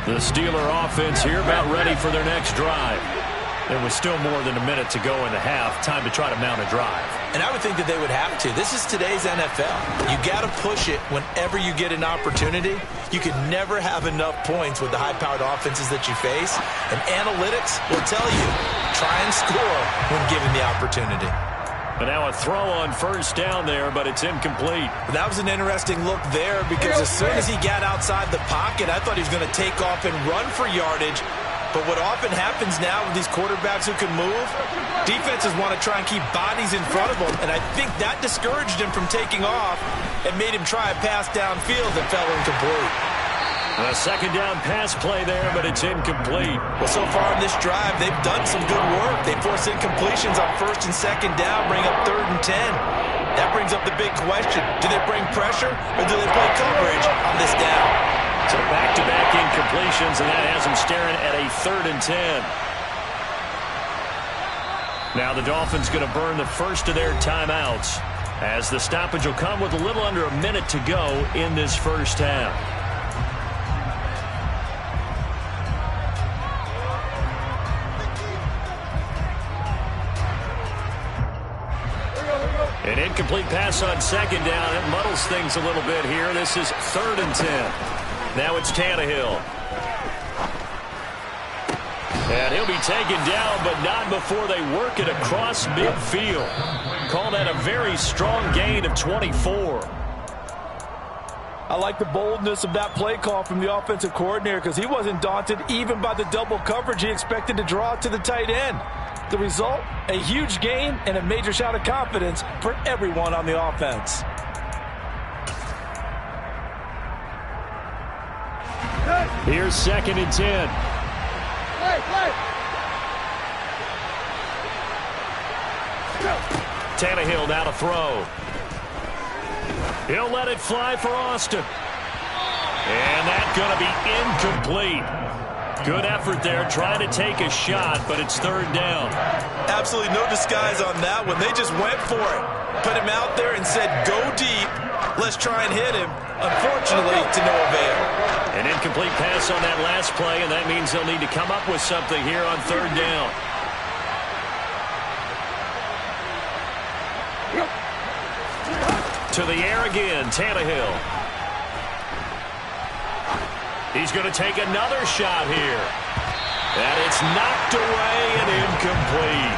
The Steeler offense here about ready for their next drive. There was still more than a minute to go in the half. Time to try to mount a drive. And I would think that they would have to. This is today's NFL. You got to push it whenever you get an opportunity. You can never have enough points with the high-powered offenses that you face. And analytics will tell you, try and score when given the opportunity. But now a throw on first down there, but it's incomplete. That was an interesting look there because as soon as he got outside the pocket, I thought he was going to take off and run for yardage. But what often happens now with these quarterbacks who can move, defenses want to try and keep bodies in front of them, and I think that discouraged him from taking off and made him try a pass downfield that fell incomplete. A second down pass play there, but it's incomplete. Well, so far in this drive, they've done some good work. They force incompletions on first and second down, bring up 3rd and 10. That brings up the big question. Do they bring pressure, or do they play coverage on this down? So back-to-back incompletions, and that has them staring at a 3rd and 10. Now the Dolphins going to burn the first of their timeouts as the stoppage will come with a little under a minute to go in this first half. An incomplete pass on second down. It muddles things a little bit here. This is 3rd and 10. Now it's Tannehill. And he'll be taken down, but not before they work it across midfield. Call that a very strong gain of 24. I like the boldness of that play call from the offensive coordinator because he wasn't daunted even by the double coverage he expected to draw to the tight end. The result, a huge gain and a major shout of confidence for everyone on the offense. Here's 2nd and 10. Tannehill now to throw. He'll let it fly for Austin. And that's going to be incomplete. Good effort there trying to take a shot, but it's third down. Absolutely no disguise on that one. They just went for it. Put him out there and said, go deep. Let's try and hit him. Unfortunately, to no avail. An incomplete pass on that last play, and that means they'll need to come up with something here on third down. To the air again, Tannehill. He's going to take another shot here. And it's knocked away and incomplete.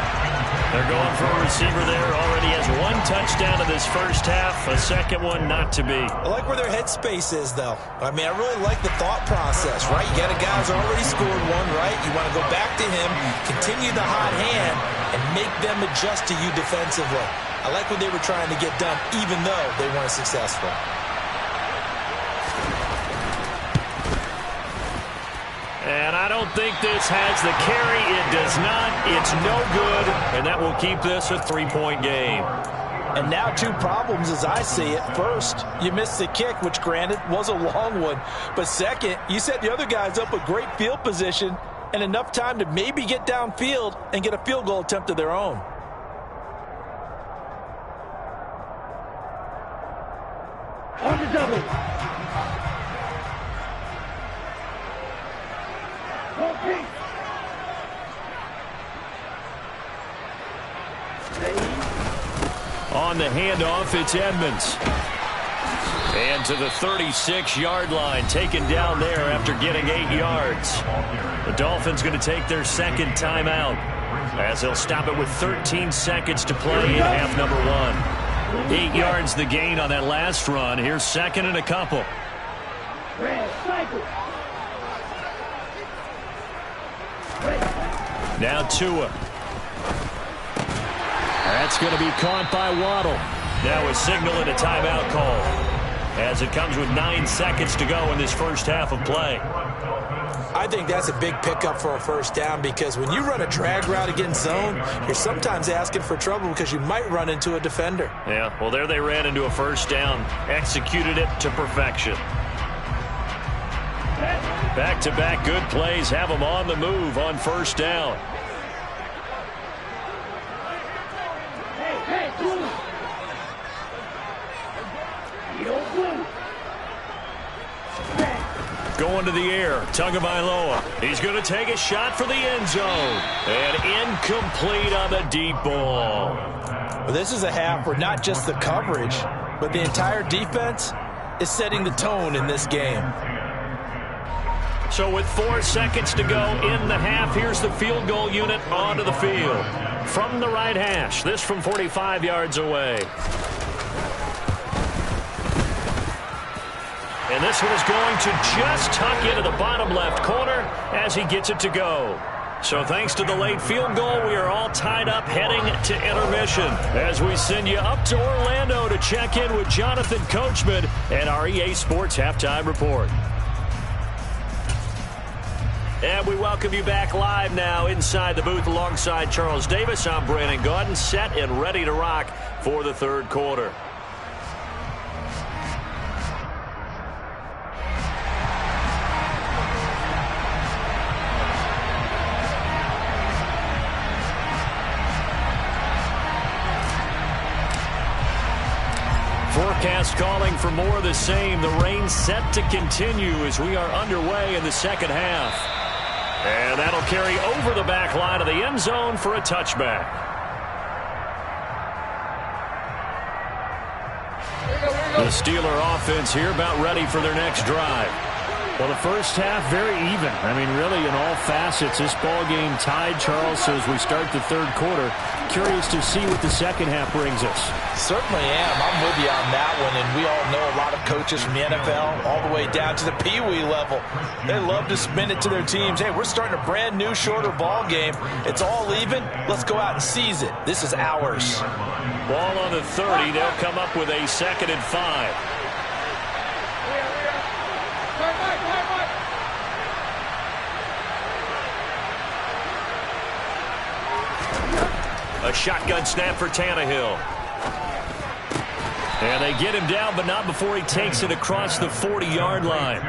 They're going for a receiver there. Already has one touchdown in this first half. A second one not to be. I like where their headspace is, though. I mean, I really like the thought process, right? You got a guy who's already scored one, right? You want to go back to him, continue the hot hand, and make them adjust to you defensively. I like what they were trying to get done, even though they weren't successful. And I don't think this has the carry. It does not. It's no good. And that will keep this a 3-point game. And now two problems as I see it. First, you missed the kick, which granted was a long one. But second, you set the other guys up with great field position and enough time to maybe get downfield and get a field goal attempt of their own. On the double. Okay. On the handoff, it's Edmonds. And to the 36-yard line, taken down there after getting 8 yards. The Dolphins going to take their second timeout as they'll stop it with 13 seconds to play in half number 1. 8 yards the gain on that last run. Here's second and a couple. Now Tua. That's going to be caught by Waddle. Now a signal and a timeout call as it comes with 9 seconds to go in this first half of play. I think that's a big pickup for a first down because when you run a drag route against zone, you're sometimes asking for trouble because you might run into a defender. Yeah, well, there they ran into a first down, executed it to perfection. Back-to-back good plays have them on the move on first down. Going to the air, Tagovailoa. He's going to take a shot for the end zone. And incomplete on the deep ball. Well, this is a half where not just the coverage, but the entire defense is setting the tone in this game. So with 4 seconds to go in the half, here's the field goal unit onto the field. From the right hash, this from 45 yards away. And this one is going to just tuck into the bottom left corner as he gets it to go. So thanks to the late field goal, we are all tied up heading to intermission as we send you up to Orlando to check in with Jonathan Coachman and our EA Sports Halftime Report. And we welcome you back live now inside the booth alongside Charles Davis. I'm Brandon Gaudin, set and ready to rock for the third quarter. Forecast calling for more of the same. The rain set to continue as we are underway in the second half. And that'll carry over the back line of the end zone for a touchback. The Steeler offense here about ready for their next drive. Well, the first half, very even. I mean, really, in all facets, this ball game tied, Charles. So as we start the third quarter, curious to see what the second half brings us. Certainly am. I'm with you on that one. And we all know a lot of coaches from the NFL all the way down to the Pee-wee level. They love to spin it to their teams. Hey, we're starting a brand new, shorter ball game. It's all even. Let's go out and seize it. This is ours. Ball on the 30. They'll come up with a 2nd and 5. A shotgun snap for Tannehill. And they get him down, but not before he takes it across the 40-yard line.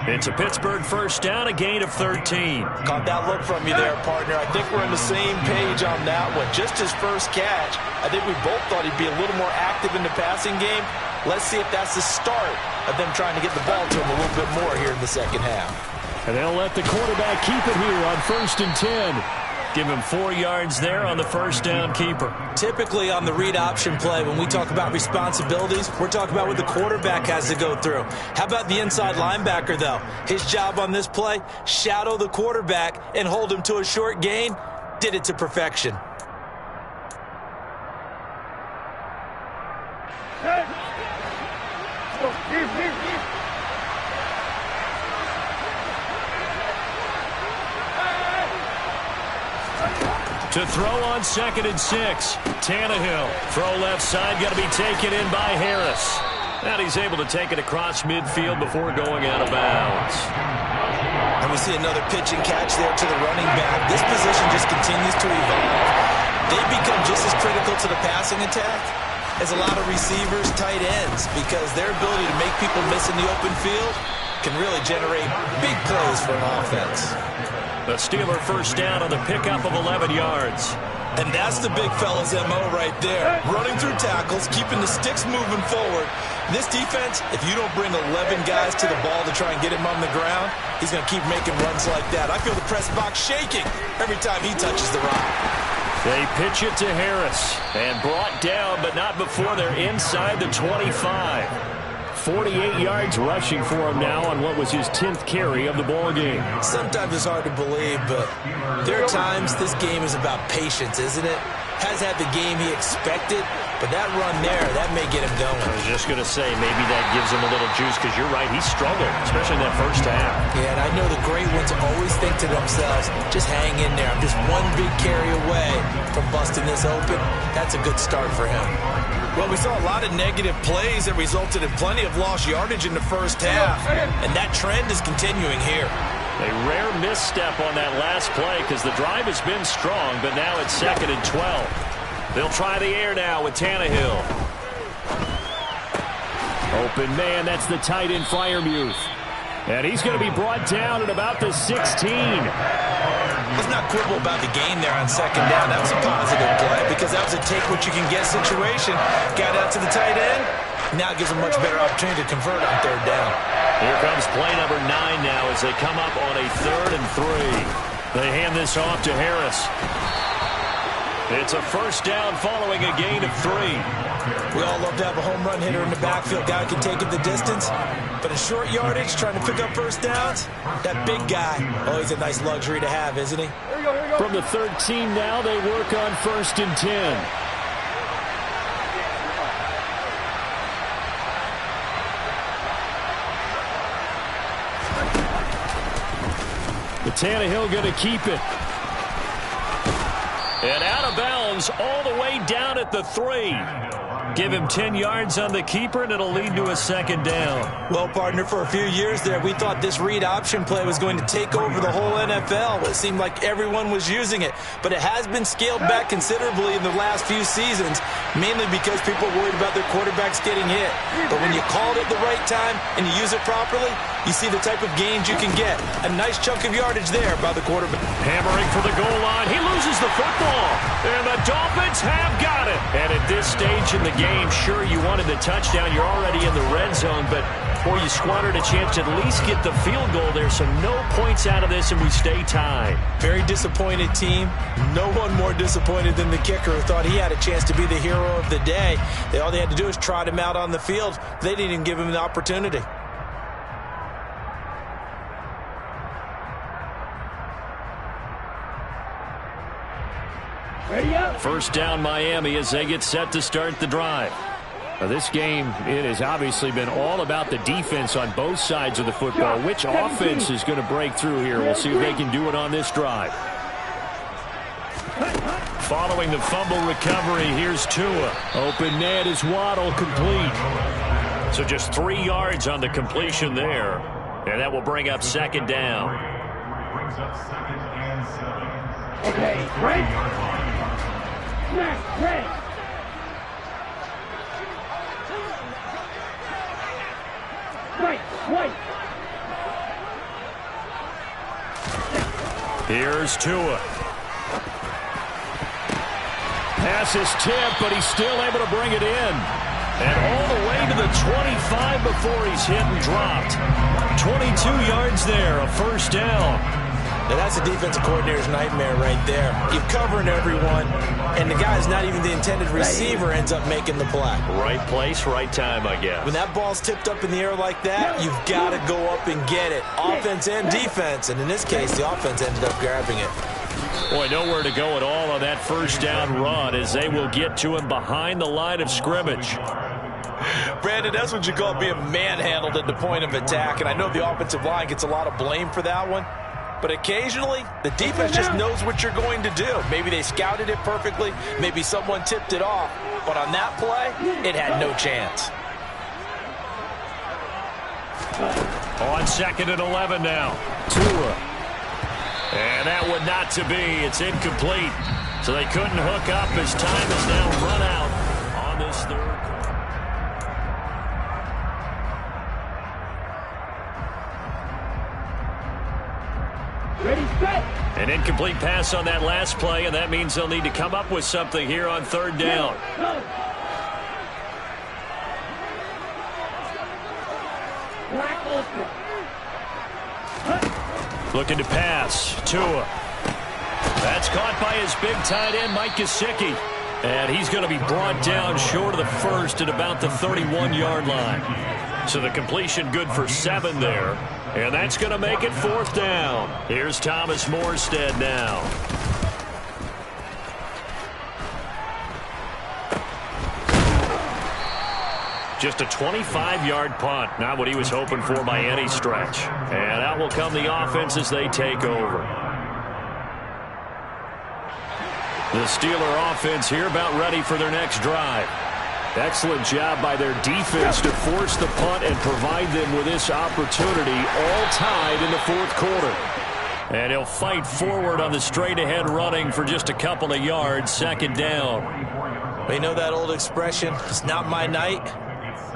It's a Pittsburgh first down, a gain of 13. Caught that look from you there, partner. I think we're on the same page on that one. Just his first catch, I think we both thought he'd be a little more active in the passing game. Let's see if that's the start of them trying to get the ball to him a little bit more here in the second half. And they'll let the quarterback keep it here on 1st and 10. Give him 4 yards there on the first down keeper. Typically on the read option play, when we talk about responsibilities, we're talking about what the quarterback has to go through. How about the inside linebacker, though? His job on this play, shadow the quarterback and hold him to a short gain. Did it to perfection. To throw on 2nd and 6. Tannehill. Throw left side, got to be taken in by Harris. And he's able to take it across midfield before going out of bounds. And we see another pitch and catch there to the running back. This position just continues to evolve. They become just as critical to the passing attack as a lot of receivers, tight ends, because their ability to make people miss in the open field can really generate big plays for an offense. The Steeler first down on the pickup of 11 yards. And that's the big fella's MO right there. Running through tackles, keeping the sticks moving forward. This defense, if you don't bring 11 guys to the ball to try and get him on the ground, he's going to keep making runs like that. I feel the press box shaking every time he touches the rock. They pitch it to Harris. And brought down, but not before they're inside the 25. 48 yards rushing for him now on what was his 10th carry of the ball game. Sometimes it's hard to believe, but there are times this game is about patience, isn't it? Has had the game he expected, but that run there, that may get him going. I was just going to say, maybe that gives him a little juice, because you're right, he struggled, especially in that first half. Yeah, and I know the great ones always think to themselves, just hang in there. I'm just one big carry away from busting this open. That's a good start for him. Well, we saw a lot of negative plays that resulted in plenty of lost yardage in the first half, and that trend is continuing here. A rare misstep on that last play because the drive has been strong, but now it's 2nd and 12. They'll try the air now with Tannehill. Open man, that's the tight end Freiermuth. And he's going to be brought down at about the 16. Let's not quibble about the gain there on 2nd down. That was a positive play because that was a take-what-you-can-get situation. Got out to the tight end. Now it gives them a much better opportunity to convert on 3rd down. Here comes play number 9 now as they come up on a 3rd and 3. They hand this off to Harris. It's a first down following a gain of 3. We all love to have a home run hitter in the backfield. Guy who can take it the distance. But in short yardage, trying to pick up first downs, that big guy, always a nice luxury to have, isn't he? From the 13 now, they work on 1st and 10. The Tannehill going to keep it. And out of bounds all the way down at the 3. Give him 10 yards on the keeper, and it'll lead to a 2nd down. Well, partner, for a few years there, we thought this read option play was going to take over the whole NFL. It seemed like everyone was using it. But it has been scaled back considerably in the last few seasons, mainly because people are worried about their quarterbacks getting hit. But when you call it at the right time and you use it properly, you see the type of gains you can get. A nice chunk of yardage there by the quarterback. Hammering for the goal line. He loses the football. And the Dolphins have got it. And at this stage in the game, sure, you wanted the touchdown. You're already in the red zone, but boy, you squandered a chance to at least get the field goal there, so no points out of this, and we stay tied. Very disappointed team. No one more disappointed than the kicker who thought he had a chance to be the hero of the day. All they had to do was trot him out on the field. They didn't even give him the opportunity. First down Miami as they get set to start the drive. Now this game, it has obviously been all about the defense on both sides of the football. Which offense is going to break through here? We'll see if they can do it on this drive. Following the fumble recovery, here's Tua. Open net is Waddle, complete. So just 3 yards on the completion there. And that will bring up 2nd down. Brings up 2nd and 7. Okay, right. Snap, right. Here's Tua. Pass is tipped, but he's still able to bring it in. And all the way to the 25 before he's hit and dropped. 22 yards there, a first down. Now that's a defensive coordinator's nightmare right there. You're covering everyone, and the guy's not even the intended receiver ends up making the play. Right place, right time, I guess. When that ball's tipped up in the air like that, you've got to go up and get it. Offense and defense, and in this case, the offense ended up grabbing it. Boy, nowhere to go at all on that first down run as they will get to him behind the line of scrimmage. Brandon, that's what you call being manhandled at the point of attack, and I know the offensive line gets a lot of blame for that one. But occasionally, the defense just knows what you're going to do. Maybe they scouted it perfectly. Maybe someone tipped it off. But on that play, it had no chance. On 2nd and 11 now. Tua. And that one not to be. It's incomplete. So they couldn't hook up as time is now run out on this third quarter. Ready, set. An incomplete pass on that last play, and that means they'll need to come up with something here on third down. Looking to pass. Tua. That's caught by his big tight end, Mike Gesicki. And he's going to be brought down short of the first at about the 31-yard line. So the completion good for 7 there. And that's going to make it 4th down. Here's Thomas Morstead now. Just a 25-yard punt. Not what he was hoping for by any stretch. And out will come the offense as they take over. The Steeler offense here about ready for their next drive. Excellent job by their defense to force the punt and provide them with this opportunity, all tied in the 4th quarter. And he'll fight forward on the straight-ahead running for just a couple of yards, 2nd down. We know that old expression, it's not my night.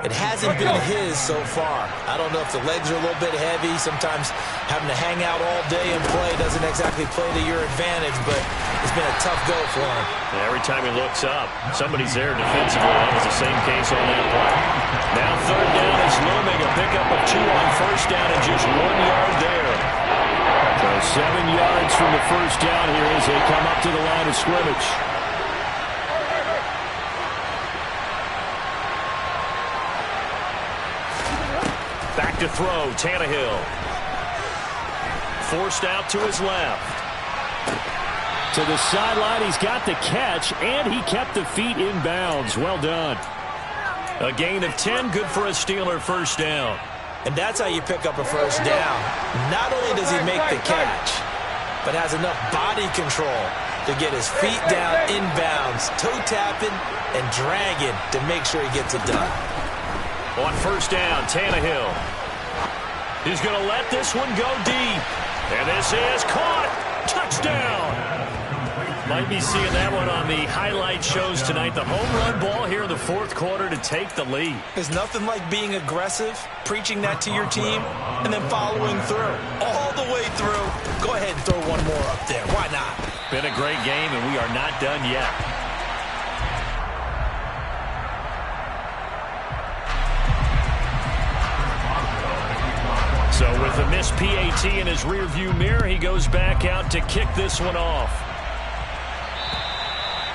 It hasn't been his so far. I don't know if the legs are a little bit heavy. Sometimes having to hang out all day and play doesn't exactly play to your advantage, but it's been a tough go for him. And every time he looks up, somebody's there defensively. That was the same case on that play. Now 3rd down is looming. A pickup of 2 on 1st down and just 1 yard there. So 7 yards from the 1st down here as they come up to the line of scrimmage. Back to throw, Tannehill. Forced out to his left. To the sideline, he's got the catch, and he kept the feet in bounds. Well done. A gain of 10, good for a Steeler 1st down. And that's how you pick up a 1st down. Not only does he make the catch, but has enough body control to get his feet down in bounds, toe tapping and dragging to make sure he gets it done. On 1st down, Tannehill. He's going to let this one go deep. And this is caught. Touchdown. Might be seeing that one on the highlight shows tonight. The home run ball here in the 4th quarter to take the lead. There's nothing like being aggressive, preaching that to your team, and then following through. All the way through. Go ahead and throw one more up there. Why not? Been a great game, and we are not done yet. So with a missed PAT in his rearview mirror, he goes back out to kick this one off.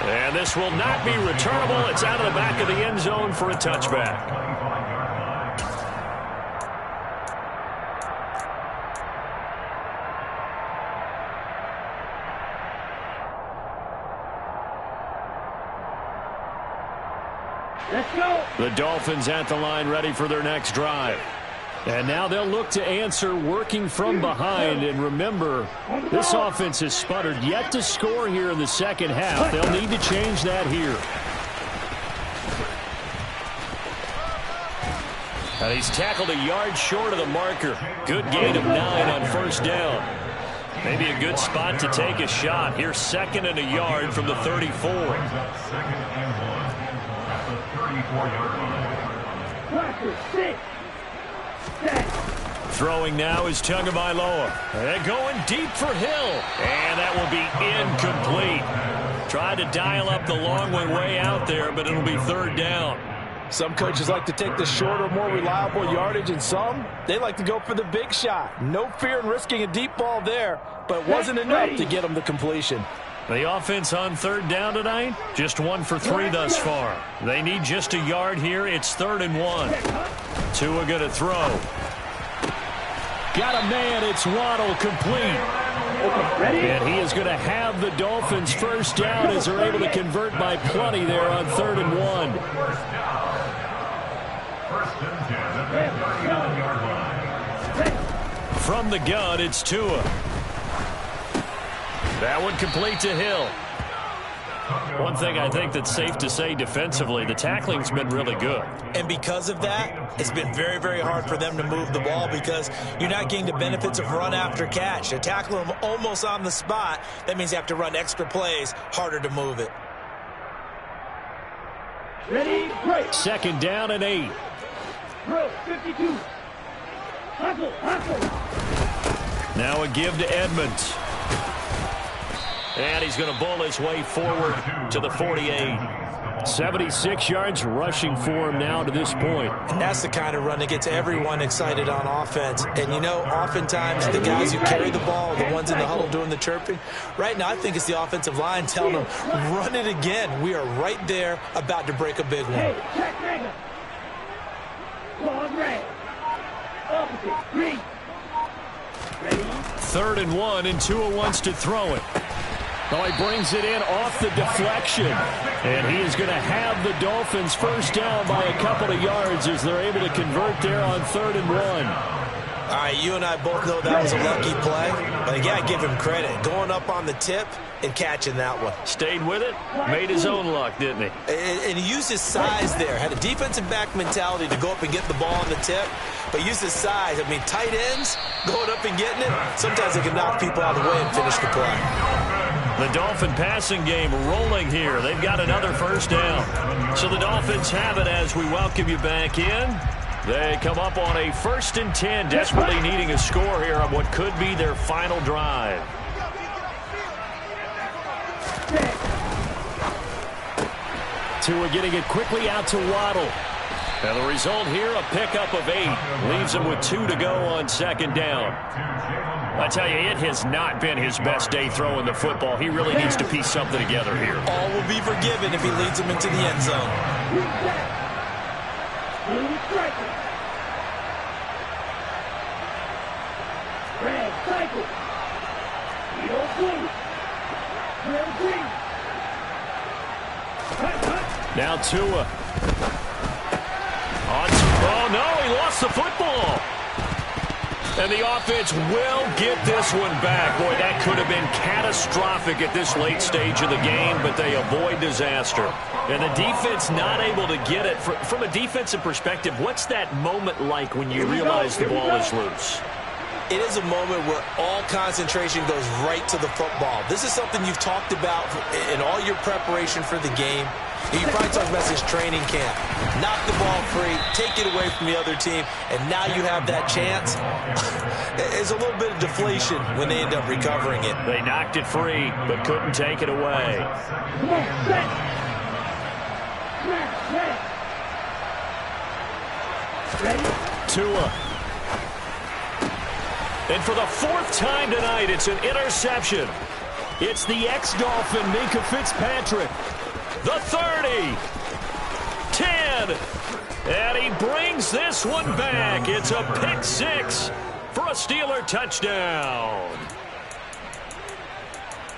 And this will not be returnable. It's out of the back of the end zone for a touchback. Let's go. The Dolphins at the line ready for their next drive. And now they'll look to answer working from behind. And remember, this offense has sputtered yet to score here in the 2nd half. They'll need to change that here. And he's tackled a yard short of the marker. Good gain of 9 on 1st down. Maybe a good spot to take a shot. Here's 2nd and a yard from the 34. 2nd and 1 at the 34-yard line. Practice 6. Throwing now is Tagovailoa. And going deep for Hill. And that will be incomplete. Tried to dial up the long one way out there, but it'll be third down. Some coaches like to take the shorter, more reliable yardage, and some, they like to go for the big shot. No fear in risking a deep ball there, but it wasn't enough to get them the completion. The offense on third down tonight, just 1 for 3 thus far. They need just a yard here. It's 3rd and 1. Tua going to throw. Got a man. It's Waddle, complete. And he is going to have the Dolphins first down as they're able to convert by plenty there on 3rd and 1. From the gun, it's Tua. That one complete to Hill. One thing I think that's safe to say defensively, the tackling's been really good. And because of that, it's been very, very hard for them to move the ball because you're not getting the benefits of run after catch. They're tackling them almost on the spot. That means you have to run extra plays, harder to move it. Ready, break. 2nd down and 8. Throw, 52. Hustle, hustle. Now a give to Edmonds. And he's going to bowl his way forward to the 48. 76 yards rushing for him now to this point. And that's the kind of run that gets everyone excited on offense. And, you know, oftentimes the guys who carry the ball, the ones in the huddle doing the chirping, right now I think it's the offensive line telling them, run it again. We are right there about to break a big one. Hey, check red. Ball red. Opposite, green. Ready? 3rd and 1, and Tua wants to throw it. Well, he brings it in off the deflection. And he is going to have the Dolphins first down by a couple of yards as they're able to convert there on 3rd and 1. All right, you and I both know that was a lucky play. But again, I give him credit. Going up on the tip and catching that one. Stayed with it, made his own luck, didn't he? And he used his size there. Had a defensive back mentality to go up and get the ball on the tip. But used his size. I mean, tight ends going up and getting it, sometimes they can knock people out of the way and finish the play. The Dolphin passing game rolling here. They've got another first down. So the Dolphins have it as we welcome you back in. They come up on a 1st and 10, desperately needing a score here on what could be their final drive. Tua getting it quickly out to Waddle. And the result here, a pickup of 8. Leaves him with 2 to go on 2nd down. I tell you, it has not been his best day throwing the football. He really needs to piece something together here. All will be forgiven if he leads them into the end zone. Red cycle. Now Tua. Oh, no, he lost the football. And the offense will get this one back. Boy, that could have been catastrophic at this late stage of the game, but they avoid disaster. And the defense not able to get it. From a defensive perspective, what's that moment like when you realize the ball is loose? It is a moment where all concentration goes right to the football. This is something you've talked about in all your preparation for the game. You probably talked about this training camp. Knock the ball free, take it away from the other team, and now you have that chance. There's a little bit of deflation when they end up recovering it. They knocked it free, but couldn't take it away. Tua. And for the 4th time tonight, it's an interception. It's the ex-Dolphin, Minkah Fitzpatrick. The 30. 10. And he brings this one back. It's a pick 6 for a Steeler touchdown.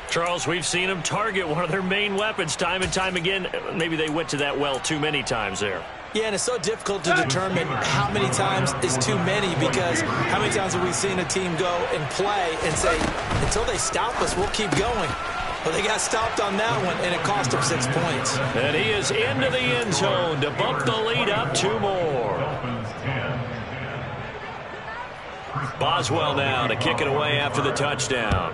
Charles, we've seen them target one of their main weapons time and time again. Maybe they went to that well too many times there. Yeah, and it's so difficult to determine how many times is too many because how many times have we seen a team go and play and say, until they stop us, we'll keep going. Well, they got stopped on that one, and it cost them 6 points. And he is into the end zone to bump the lead up 2 more. Boswell now to kick it away after the touchdown.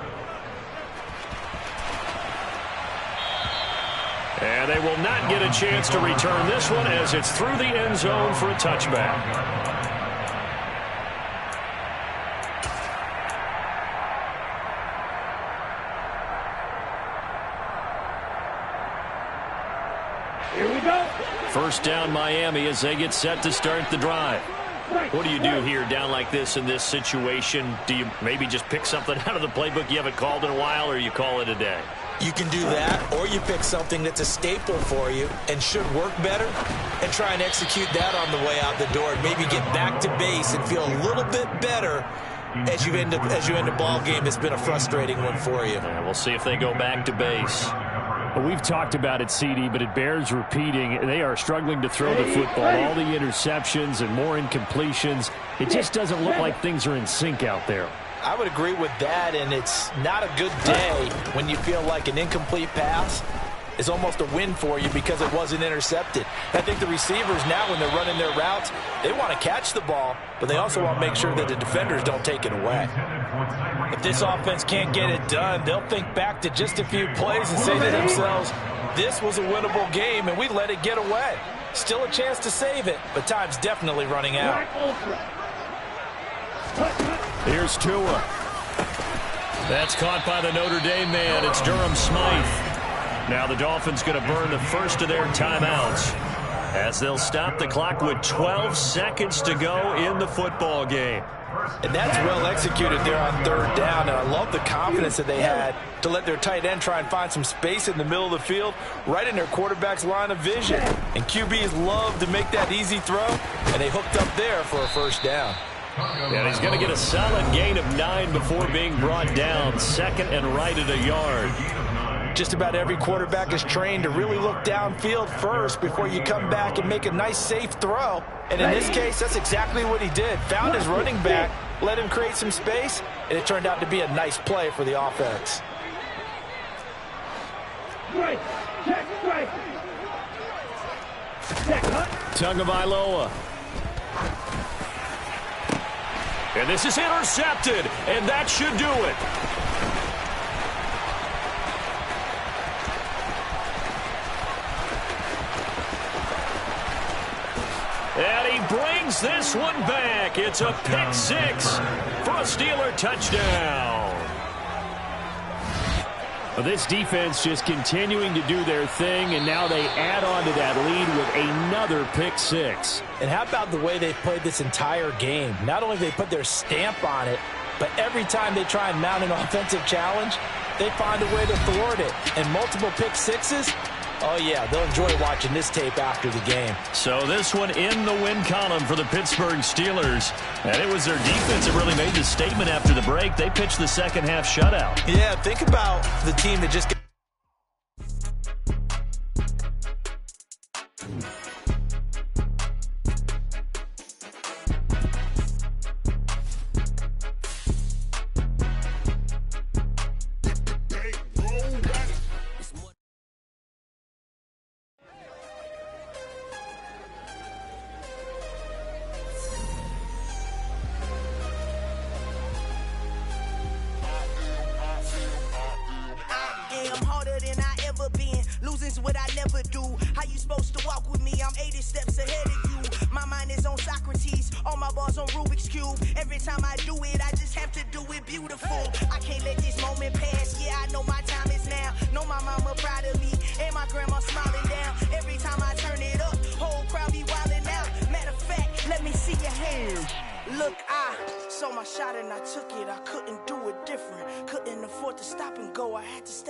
And they will not get a chance to return this one as it's through the end zone for a touchback. First down Miami as they get set to start the drive. What do you do here down like this in this situation? Do you maybe just pick something out of the playbook you haven't called in a while, or you call it a day? You can do that, or you pick something that's a staple for you and should work better and try and execute that on the way out the door and maybe get back to base and feel a little bit better as you end a ball game that's been a frustrating one for you. Yeah, we'll see if they go back to base. Well, we've talked about it, CD, but it bears repeating. They are struggling to throw the football. All the interceptions and more incompletions. It just doesn't look like things are in sync out there. I would agree with that, and it's not a good day when you feel like an incomplete pass is almost a win for you because it wasn't intercepted. I think the receivers now, when they're running their routes, they want to catch the ball, but they also want to make sure that the defenders don't take it away. If this offense can't get it done, they'll think back to just a few plays and say to themselves, this was a winnable game, and we let it get away. Still a chance to save it, but time's definitely running out. Here's Tua. That's caught by the Notre Dame man. It's Durham Smythe. Now the Dolphins going to burn the first of their timeouts as they'll stop the clock with 12 seconds to go in the football game. And that's well executed there on third down, and I love the confidence that they had to let their tight end try and find some space in the middle of the field, right in their quarterback's line of vision. And QBs love to make that easy throw, and they hooked up there for a first down. And he's going to get a solid gain of 9 before being brought down. Second and right at a yard. Just about every quarterback is trained to really look downfield first before you come back and make a nice, safe throw. And in this case, that's exactly what he did. Found his running back, let him create some space, and it turned out to be a nice play for the offense. Strike. Check strike. Tagovailoa. And this is intercepted, and that should do it. And he brings this one back. It's a pick six for a Steeler touchdown. Well, this defense just continuing to do their thing, and now they add on to that lead with another pick six. And how about the way they played this entire game? Not only did they put their stamp on it, but every time they try and mount an offensive challenge, they find a way to thwart it. And multiple pick sixes, oh yeah, they'll enjoy watching this tape after the game. So this one in the win column for the Pittsburgh Steelers. And it was their defense that really made the statement after the break. They pitched the second half shutout. Yeah, think about the team that just...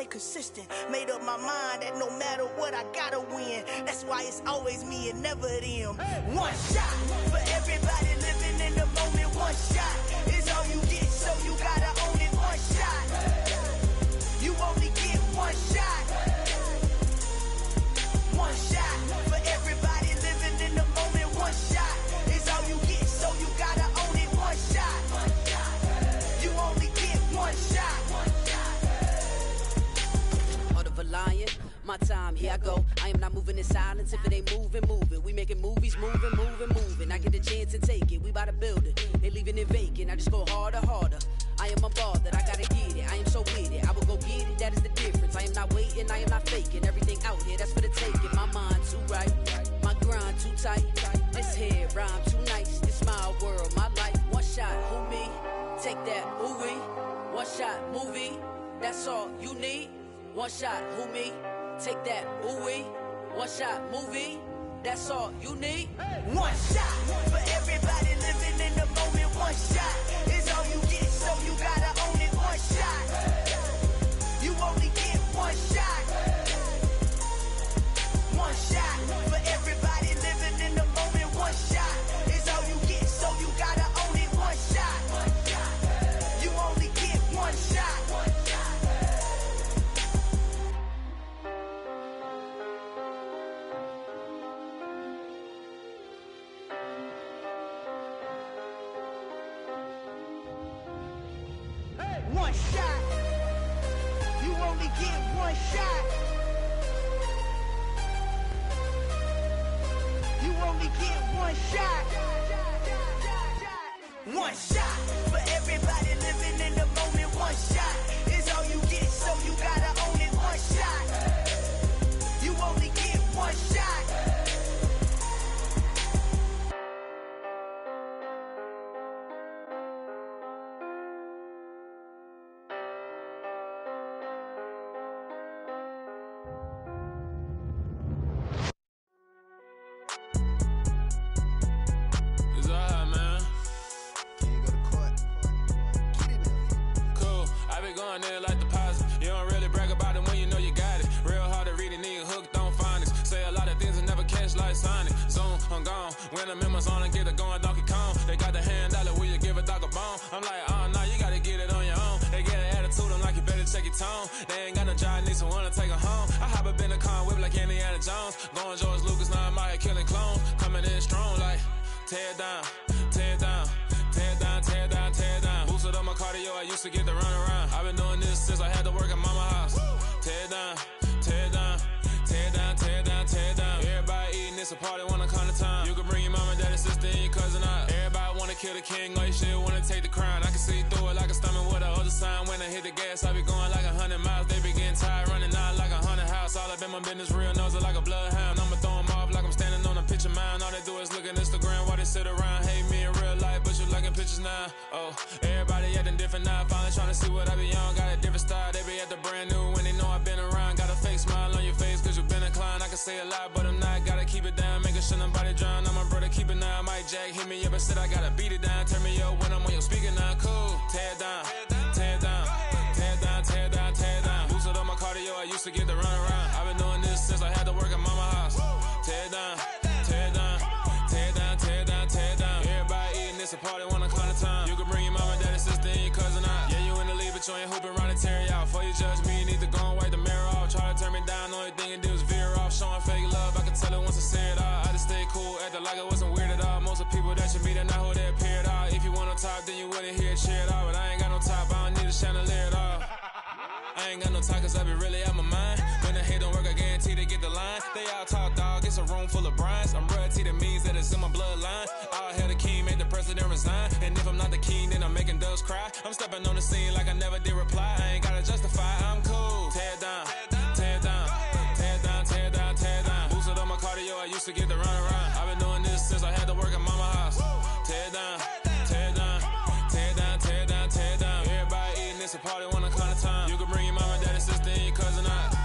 consistent. Made up my mind that no matter what, I gotta win. That's why it's always me and never them. One shot for everybody living in the moment. One shot is all you get, so you gotta own it. One shot. You only get one shot. One shot for everybody living in the moment. One shot is all you get, so you gotta own it. One shot. You only get one shot. Lion, my time, here I go. I am not moving in silence. If it ain't moving, moving. We making movies, moving, moving, moving. I get a chance to take it. We bout to build it. They leaving it vacant. I just go harder, harder. I am a ball that I gotta get it. I am so with it. I will go get it. That is the difference. I am not waiting. I am not faking. Everything out here, that's for the taking. My mind too right. My grind too tight. This head rhyme too nice. This my world, my life. One shot, who me? Take that, who we? One shot, movie. That's all you need. One shot, who me? Take that, ooh-wee. One shot, movie. That's all you need. One shot for everybody living in the moment. One shot is all you get, so you gotta own it. One shot. You only get one shot. One shot for everybody living in the moment. One shot is all you get, so you gotta own it. One shot. You only get one shot. One shot. You only get one shot. You only get one shot. One shot for everybody living in the moment. One shot is all you get, so you gotta own it. One shot. You only get one shot. When I'm in my zone and get it going Donkey Kong. They got the hand dollar, will you give a dog a bone? I'm like, oh no, you gotta get it on your own. They get an attitude, I'm like, you better check your tone. They ain't got no job, need someone to take her home. I hop up in the car, whip like Indiana Jones. Going George Lucas, now I'm out here killing clones. Coming in strong like, tear down, tear down, tear down, tear down, tear down. Boosted up my cardio, I used to get the run around. I've been doing this since I had to work at mama house. Tear down, tear down, tear down, tear down, tear down. Everybody eating, it's a party, wanna come to time. You can bring your mama, daddy, sister, and your cousin out. Everybody wanna kill the king, or you shit wanna take the crown. I can see through it like a stomach with a other sign. When I hit the gas, I be going like 100 miles. They be getting tired, running out like 100 house. All up in my business, real nose like a bloodhound. I'ma throw 'em off like I'm standing on a picture mound. All they do is look at Instagram while they sit around. Hate me in real life, but you liking pictures now. Oh, everybody acting different now. Finally trying to see what I be on. Got a different style, they be at the brand new when they know I've been around. Got a fake smile on your face, cause you been inclined. I can say a lot, but I'm not. Gotta keep it down, making sure nobody drown. I'm my brother, keep it now. Mike Jack hit me up and said I gotta beat it down. Turn me up when I'm on your speaker now. Cool, tear down, tear down, tear down, tear down, tear down. Boosted up my cardio, I used to get the run around. I've been doing this since I had to work at mama house. Tear down, tear down, tear down, tear down, tear down. Everybody eating, it's a party, wanna come to time. You can bring your mama, daddy, sister, and your cousin out. Yeah, you in the lead, but you ain't hooping around and tear you out. Before you judge me, you need to go and wipe the mirror off. Try to turn me down, only thing you do is veer off. Showing fake love, I can tell it once I say it all. I just stay cool, acting like I wasn't weird at all. Most of the people that you meet are not who they appear at all. If you want no top, then you wouldn't hear it cheer at all. But I ain't got no top, I don't need a chandelier at all. I ain't got no time, cause I be really out my mind. When the hate don't work, I guarantee they get the line. They all talk, dog, it's a room full of brines. I'm royalty, that means that it's in my bloodline. All hail the king, made the president resign. And if I'm not the king, then I'm making doves cry. I'm stepping on the scene like I never did reply. I ain't gotta justify, I'm cool. Tear down, tear down, tear down, tear down, tear down. Boosted up my cardio, I used to get the run around. I've been doing this since I had to work at mama house. Tear down, tear down, tear down, tear down, tear down. Everybody eating, it's a party, wanna come to time. You can bring your mama, daddy, sister, and your cousin out.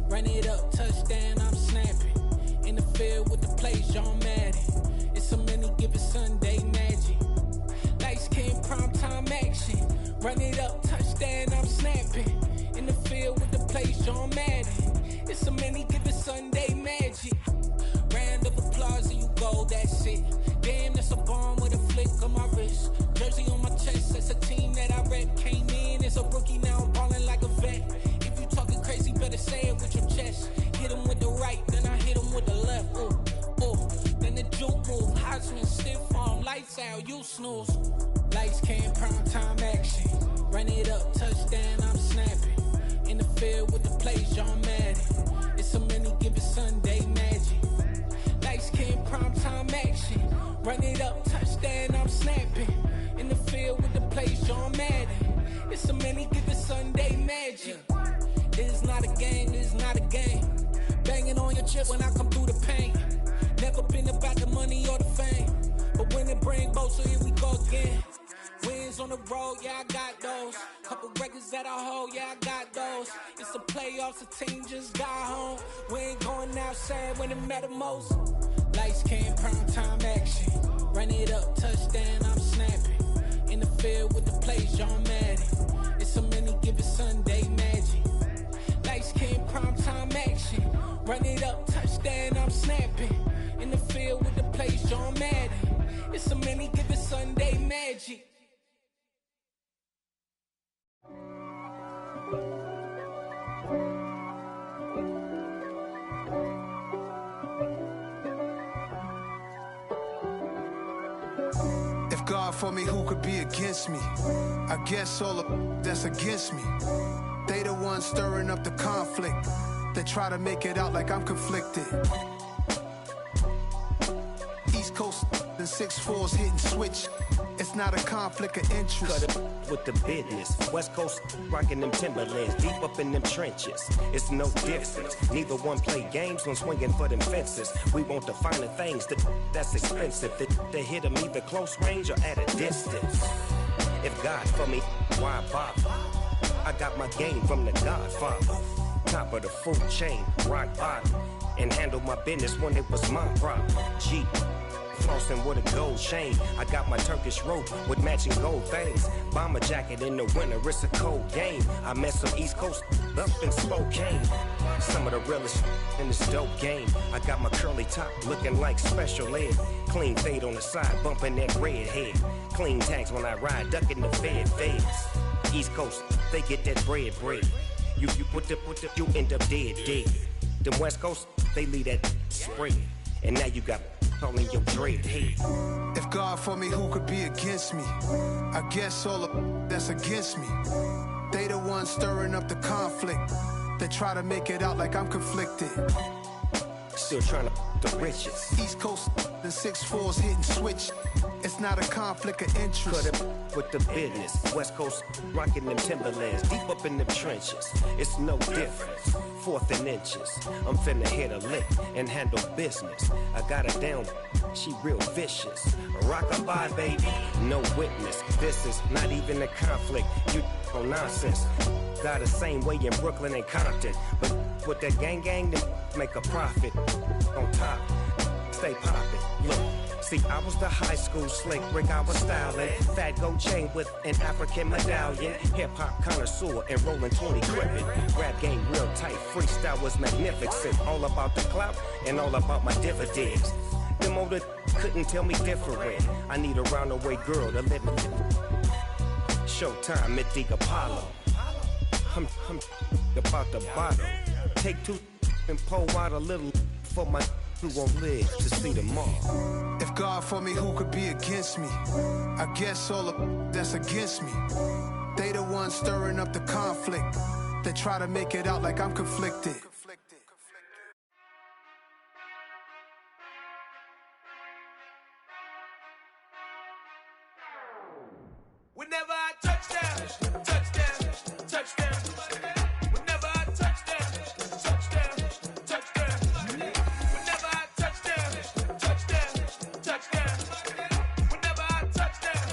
Run it up, touchdown, I'm snapping. In the field with the plays, John Madden. It's so many given Sunday magic. Lights came prime time action. Run it up, touchdown, I'm snapping. you snooze. Lights came, prime time action. Run it up, touchdown, I'm snapping. In the field with the plays, John Madden. It's so many given Sunday magic. Lights came, prime time action. Run it up, touchdown, I'm snapping. In the field with the plays, John Madden. It's so many given Sunday magic. It's not a game, it's not a game. Banging on your chip when I come through the pain. Never been about the money or the fame. But when it bring both, so here we go again. Wins on the road, yeah, I got those. Couple records that I hold, yeah, I got those. It's the playoffs, the team just got home. We ain't going outside when it matter most. Lights came, prime time action. Run it up, touchdown, I'm snapping. In the field with the plays, John Madden. It's so many given Sunday magic. Lights came, prime time action. Run it up, touchdown, I'm snapping. In the field with the plays, John Madden. It's so many given Sunday magic. If God for me, who could be against me? I guess all of that's against me. They the ones stirring up the conflict. They try to make it out like I'm conflicted. East Coast and 6'4's hitting switch. It's not a conflict of interest. Cut it with the business. West Coast rocking them Timberlands, deep up in them trenches. It's no difference. Neither one play games when swinging for them fences. We want the finer things that's expensive. That hit them either close range or at a distance. If God for me, why bother? I got my game from the Godfather. Top of the food chain, rock bottom. And handle my business when it was my problem. G. Flossing with a gold chain. I got my Turkish rope with matching gold things. Bomber jacket in the winter, it's a cold game. I met some East Coast up in Spokane. Some of the realest in this dope game. I got my curly top looking like special ed. Clean fade on the side, bumping that red head. Clean tags when I ride, ducking the feds. East Coast, they get that bread. You you end up dead. Them West Coast, they leave that spread. And now you got calling your dread head. If God for me, who could be against me? I guess all of that's against me. They the ones stirring up the conflict. They try to make it out like I'm conflicted. Still trying to the riches. East Coast and 6'4's hitting switch. It's not a conflict of interest. Cut it with the business. West Coast rocking them Timberlands, deep up in them trenches. It's no difference. 4th and inches. I'm finna hit a lick and handle business. I got her down, she real vicious. Rock-a-bye, baby, no witness. This is not even a conflict. You on nonsense. Got the same way in Brooklyn and Compton. But with that gang, then make a profit. On top, stay poppin'. Look. See, I was the high school slick Rick, I was styling. Fat gold chain with an African medallion. Hip-hop connoisseur and rolling 20 gripping. Rap game real tight, freestyle was magnificent. All about the clout and all about my dividends. Them older couldn't tell me different. I need a roundaway girl to live in. Showtime at the Apollo. I'm about the bottom. Take 2 and pour out a little for my who won't live to see tomorrow. If God for me, who could be against me? I guess all of that's against me. They the ones stirring up the conflict. They try to make it out like I'm conflicted. Whenever I touchdown, touchdown, touchdown. Whenever I touchdown, touchdown, touchdown. Whenever I touchdown, touchdown, touchdown. Whenever I touchdown,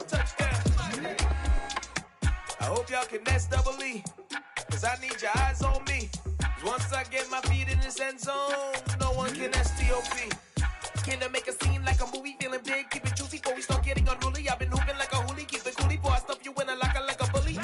touchdown. I hope y'all can nest double E, cause I need your eyes on me. Cause once I get my feet in this end zone, no one can STOP. Can I make a scene like a movie, feeling big, keep it juicy before we start getting unruly. I've been hooping like a hoolie, keep it coolie before I stuff you in a locker like a bully.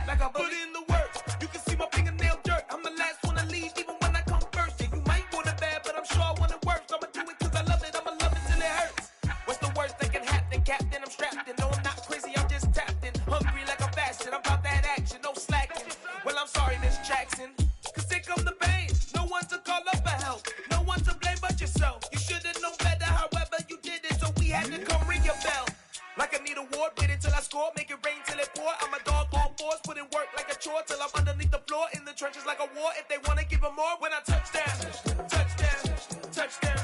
Like a bully. Put in the work, you can see my fingernail dirt. I'm the last one to leave, even when I come first. Yeah, you might want it bad, but I'm sure I want it worse. I'ma do it cause I love it, I'ma love it till it hurts. What's the worst that can happen, Captain? I'm strapped in, no I'm not crazy, I'm just tapped in. Hungry like I'm fasting, I'm about that action, no slacking. Well, I'm sorry, Miss Jackson, cause here come the pain. No one to call up for help, no one to blame but yourself. You should've known better, however you did it, so we had to sure till I'm underneath the floor in the trenches like a war. If they wanna give them more, when I touch down, touchdown, touchdown.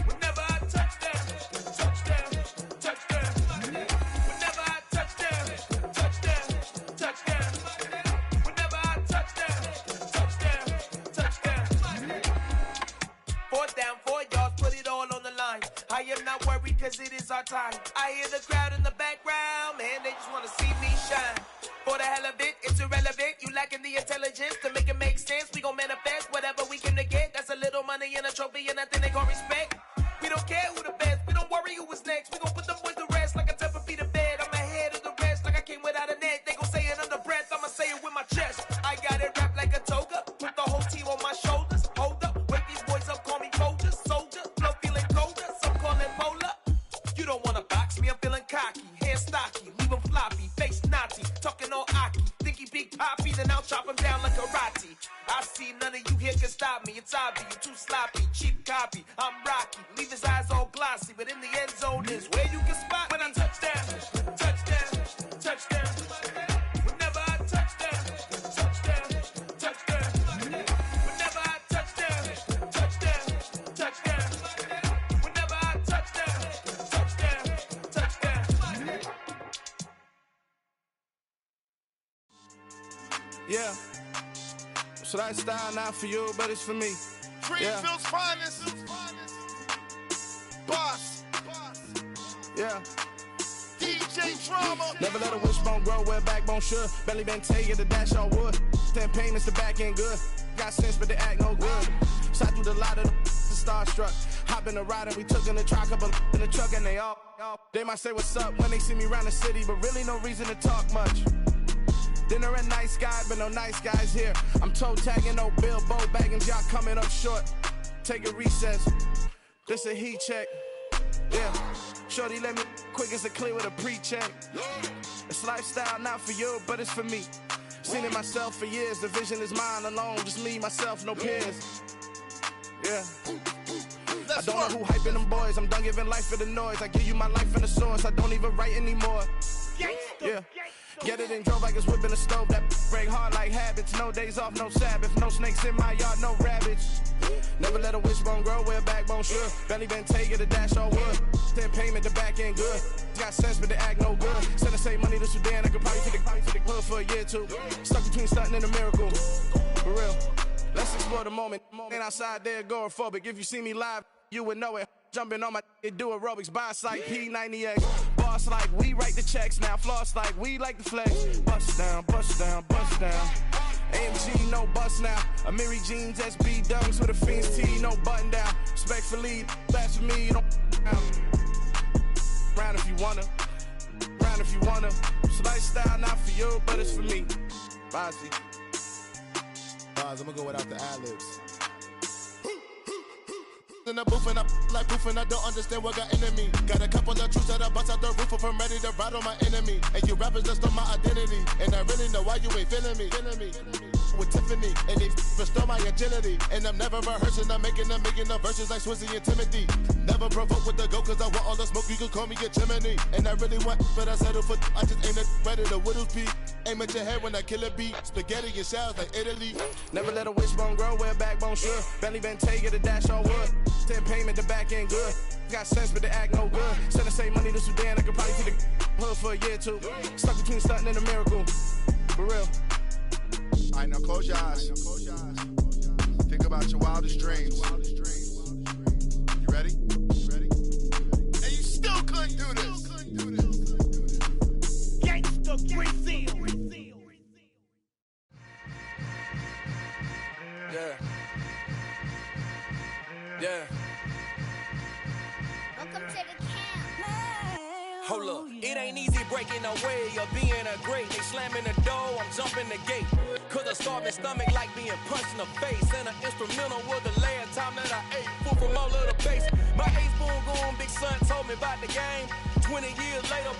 Whenever I touch down, touchdown, touchdown. Whenever I touch down, touchdown, touchdown. Whenever I touch down, touchdown, touchdown. 4th down, 4 yards, put it all on the line. I am not worried cause it is our time. I hear the crowd in the background, man, they just wanna see me shine. For the hell of it, it's irrelevant. You lacking the intelligence to make it make sense. We gon' manifest whatever we came to get. That's a little money and a trophy and nothing they gon' respect. We don't care who the best, we don't worry who is next. We gon' put them boys to rest like a 10 feet of bed. I'm ahead of the rest like I came without a net. They gon' say it under breath, I'ma say it with my chest. I got it wrapped like a toga, put the whole team on my shoulders. Hold up, wake these boys up, call me Folger, soldier. Flow feeling colder, some call it polar. You don't wanna box me, I'm feeling cocky. Hair stocky, leave him floppy, face naughty. Talking all aki, think he big poppy, then I'll chop him down like karate. I see none of you here can stop me. It's obvious, you too sloppy, cheap copy. I'm Rocky, leave his eyes all glossy, but in the end zone is where you can spot when I touch down, touchdown, touchdown. Whenever I touch down, touchdown, touchdown. Whenever I touch down, touchdown, touchdown. Whenever I touch down, touchdown, touchdown. Yeah. So that style not for you, but it's for me. Greenfield's finest. Boss. Yeah. DJ Drama. Never let a wishbone grow where backbone should. Belly been taking the dash all wood. 10 payments, the back end good. Got sense, but they act no good. Shot through the lot of the starstruck. Hop in the ride and we took in the truck, couple in the truck, and they might say what's up when they see me around the city, but really no reason to talk much. Dinner and nice guy, but no nice guys here. I'm toe tagging, no Bilbo bagging, y'all coming up short. Take a recess. This a heat check. Yeah. Shorty let me quick as a clear with a pre-check. It's lifestyle not for you, but it's for me. Seen it myself for years. The vision is mine alone. Just me, myself, no peers. Yeah. I don't know who hyping them boys. I'm done giving life for the noise. I give you my life in the source. I don't even write anymore. Yeah. Get it and drove like it's whipping the stove. That break hard like habits. No days off, no Sabbath. No snakes in my yard, no rabbits. Never let a wishbone grow where a backbone should. Belly been taking the dash all wood. 10 payment, the back end good. Got sense, but they act no good. Send the same money to Sudan. I could probably take the hood for a year or two. Stuck between stunting and a miracle. For real. Let's explore the moment. Ain't outside there agoraphobic. If you see me live, you would know it. Jumping on my do aerobics, boss like P90X. Boss like we write the checks now. Floss like we like the flex. Bust down, bust down, bust down. AMG, no bust now. Amiri jeans, SB dunks with a Fiends tee, no button down. Respectfully, that's for me, don't round if you wanna. Round if you wanna. It's lifestyle not for you, but it's for me. Bossy. Boz, I'm gonna go without the ad-libs. In the booth and I like proof and I don't understand what got into me. Got a couple of truths that I bust out the roof if I'm ready to ride on my enemy. And you rappers just on my identity. And I really know why you ain't feeling me. With Tiffany, and they restore my agility. And I'm never rehearsing, I'm making them verses like Swizzy and Timothy. Never provoke with the go, cause I want all the smoke, you can call me a chimney. And I really want, but I settle for, I just ain't ready to Whittles Peak. Aim at your head when I kill a beat. Spaghetti and shells like Italy. Never let a wishbone grow where a backbone should. Belly been taking the dash all wood. 10 payment, the back end good. Got sense, but they act no good. Send the same money to Sudan, I could probably take the hood for a year or two. Stuck between stunting and a miracle. For real. Alright, now close your eyes. Think about your wildest dreams. You ready? And you still couldn't do this. Gangsta Brazil. Yeah. Yeah. Welcome to the camp. Hold up, it ain't easy breaking away or being a great. They slamming the door, I'm jumping the gate. Cause a starving stomach like being punched in the face. And an instrumental was the last time that I ate food from all of the base. My ace boom goon, big son told me about the game. 20 years later,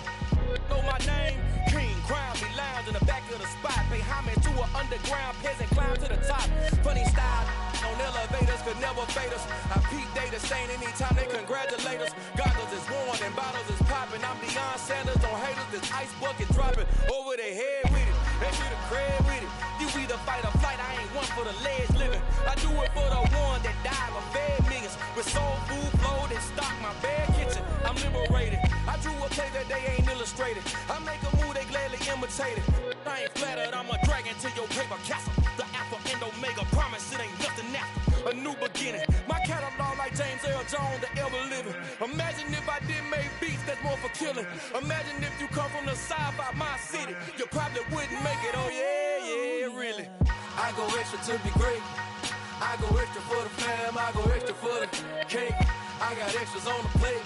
know my name. King, crown me, lounge in the back of the spot. Pay homage to an underground peasant, climb to the top. Funny style on elevators could never fade us. I peep data saying anytime they congratulate us. Goggles is worn and bottles is popping. I'm Deion Sanders on haters, this ice bucket dropping over their head with it. That shit a crab with it. You either fight or flight, I ain't one for the ledge living. I do it for the one that died or fed niggas. With soul food flowed and stock my bad kitchen. I'm liberated. I drew a play that they ain't illustrated. I make a move, they gladly imitate it. I ain't flattered, I'm a dragon to your paper castle. The Alpha and Omega, promise it ain't nothing after. A new beginning. My catalog like James Earl Jones, the ever living. Imagine if I didn't make beats that's more for killing. Imagine if you come from the sci-fi, my city. You probably wouldn't make it, oh yeah, really. I go extra to be great. I go extra for the fam, I go extra for the cake. I got extras on the plate.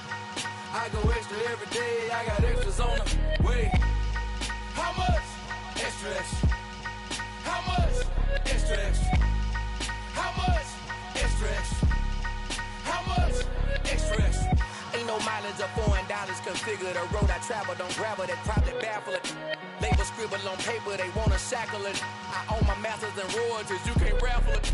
I go extra every day, I got extras on the way. How much? Extra, extra. How much? Extra, extra. How much? Extra, extra. How much? Extra, extra. Ain't no mileage or $4 configure the road I travel. Don't gravel that probably baffle it. Label scribble on paper, they wanna shackle it. I own my masters and royalties, you can't raffle it.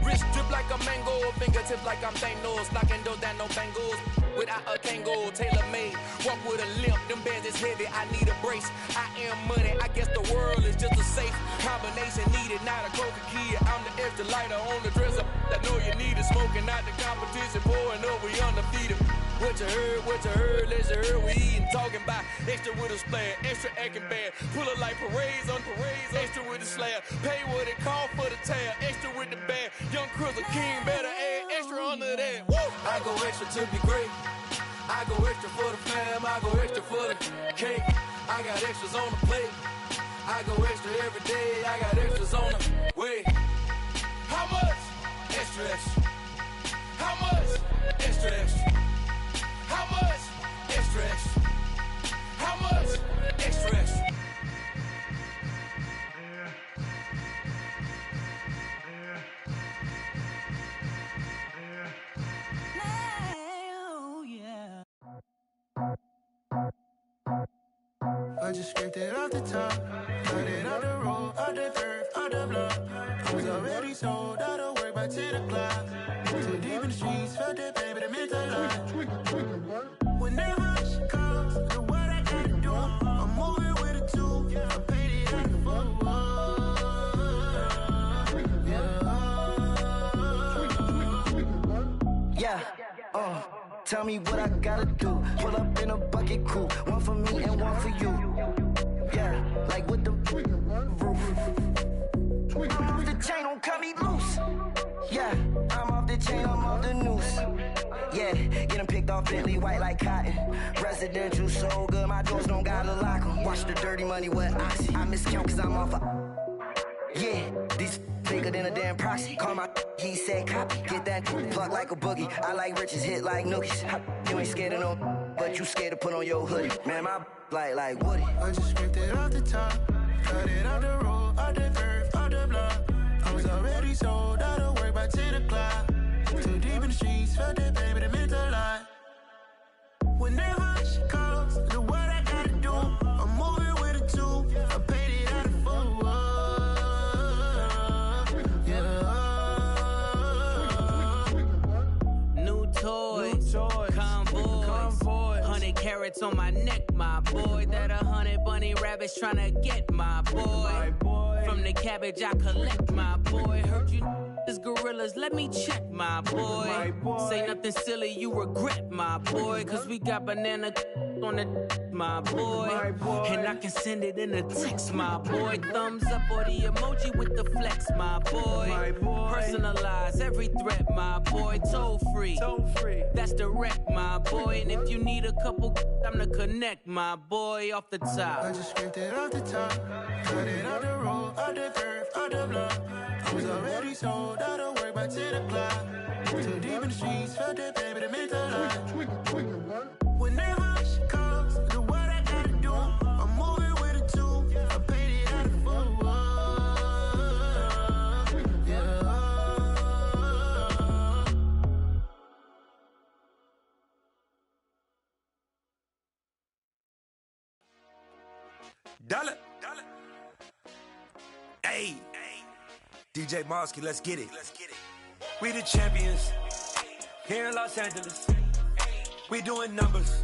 Wrist drip like a mango, fingertips like I'm Thanos. Knocking those down, no bangles. Without a Kango, tailor made. Walk with a limp, them bands is heavy, I need a brace. I am money, I guess the world is just a safe combination needed. Not a coca key, I'm the extra lighter on the dresser. I know you need it, smoking out the competition, pouring up, we undefeated. What you heard, let's you heard, we eatin', talking about extra with a splash, extra acting bad. Pull it like parades on parades, extra with the slab. Pay what it call for the tab, extra with the bag. Young Chris a king, better add extra under that. Woo! I go extra to be great. I go extra for the fam, I go extra for the cake. I got extras on the plate. I go extra every day, I got extras on the way. How much? Extra, extra. How much? Extra, extra. How much? Extra, extra. How much? Extra, extra. I just scraped it off the top, cut it out the road, out the curve, out the block. I was already sold, out of work by 10 o'clock. Too deep in the streets, felt that baby, the mental line. Whenever she calls, the what I gotta do, I'm moving with a two. I paid it out the phone. Yeah, tell me what I gotta do. Pull up in a bucket crew, one for me and one for you. Yeah, like with the roof. I'm off the chain, don't cut me loose. Yeah, I'm off the chain, I'm off the noose. Yeah, get them picked off Bentley, white like cotton. Residential, so good, my doors don't gotta lock them. Watch the dirty money with oxy. I miscount cause I'm off a... Yeah, these bigger than a damn proxy. Call my he said copy. Get that plug like a boogie. I like riches, hit like nookies. You ain't scared of no, but you scared to put on your hoodie. Man, my like Woody. I just scraped it off the top, cut it out the road, out the curve, out the block. I was already sold, out of work by 10 o'clock. Too deep in the streets, felt that baby, the mental line. Whenever she calls, the what I gotta do, I'm moving with a two. I paid it out of phone. Toy, convoy, 100 carats on my neck, my boy. That 100 bunny rabbits tryna get my boy. From the cabbage I collect, my boy. Heard you is gorillas, let me check, my boy. Say nothing silly, you regret, my boy. Cause we got banana on the my boy. And I can send it in a text, my boy. Thumbs up or the emoji with the flex, my boy. Personalize every threat, my boy. Toll free, that's direct, my boy. And if you need a couple, I'm to connect, my boy, off the top. I just scraped it off the top, cut it out the road, out the curve, out the block. I was already sold, out of work by 10 o'clock. Too deep in the streets, felt that baby, the mental line. Whenever she calls, the what I gotta do, I'm moving with a two. I paid it out of phone. Dollar. Hey, DJ Mosky, let's get it. We the champions here in Los Angeles. We doing numbers.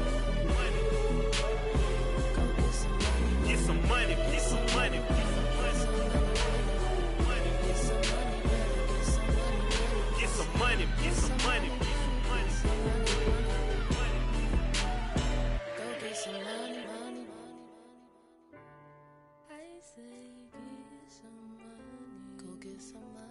some money.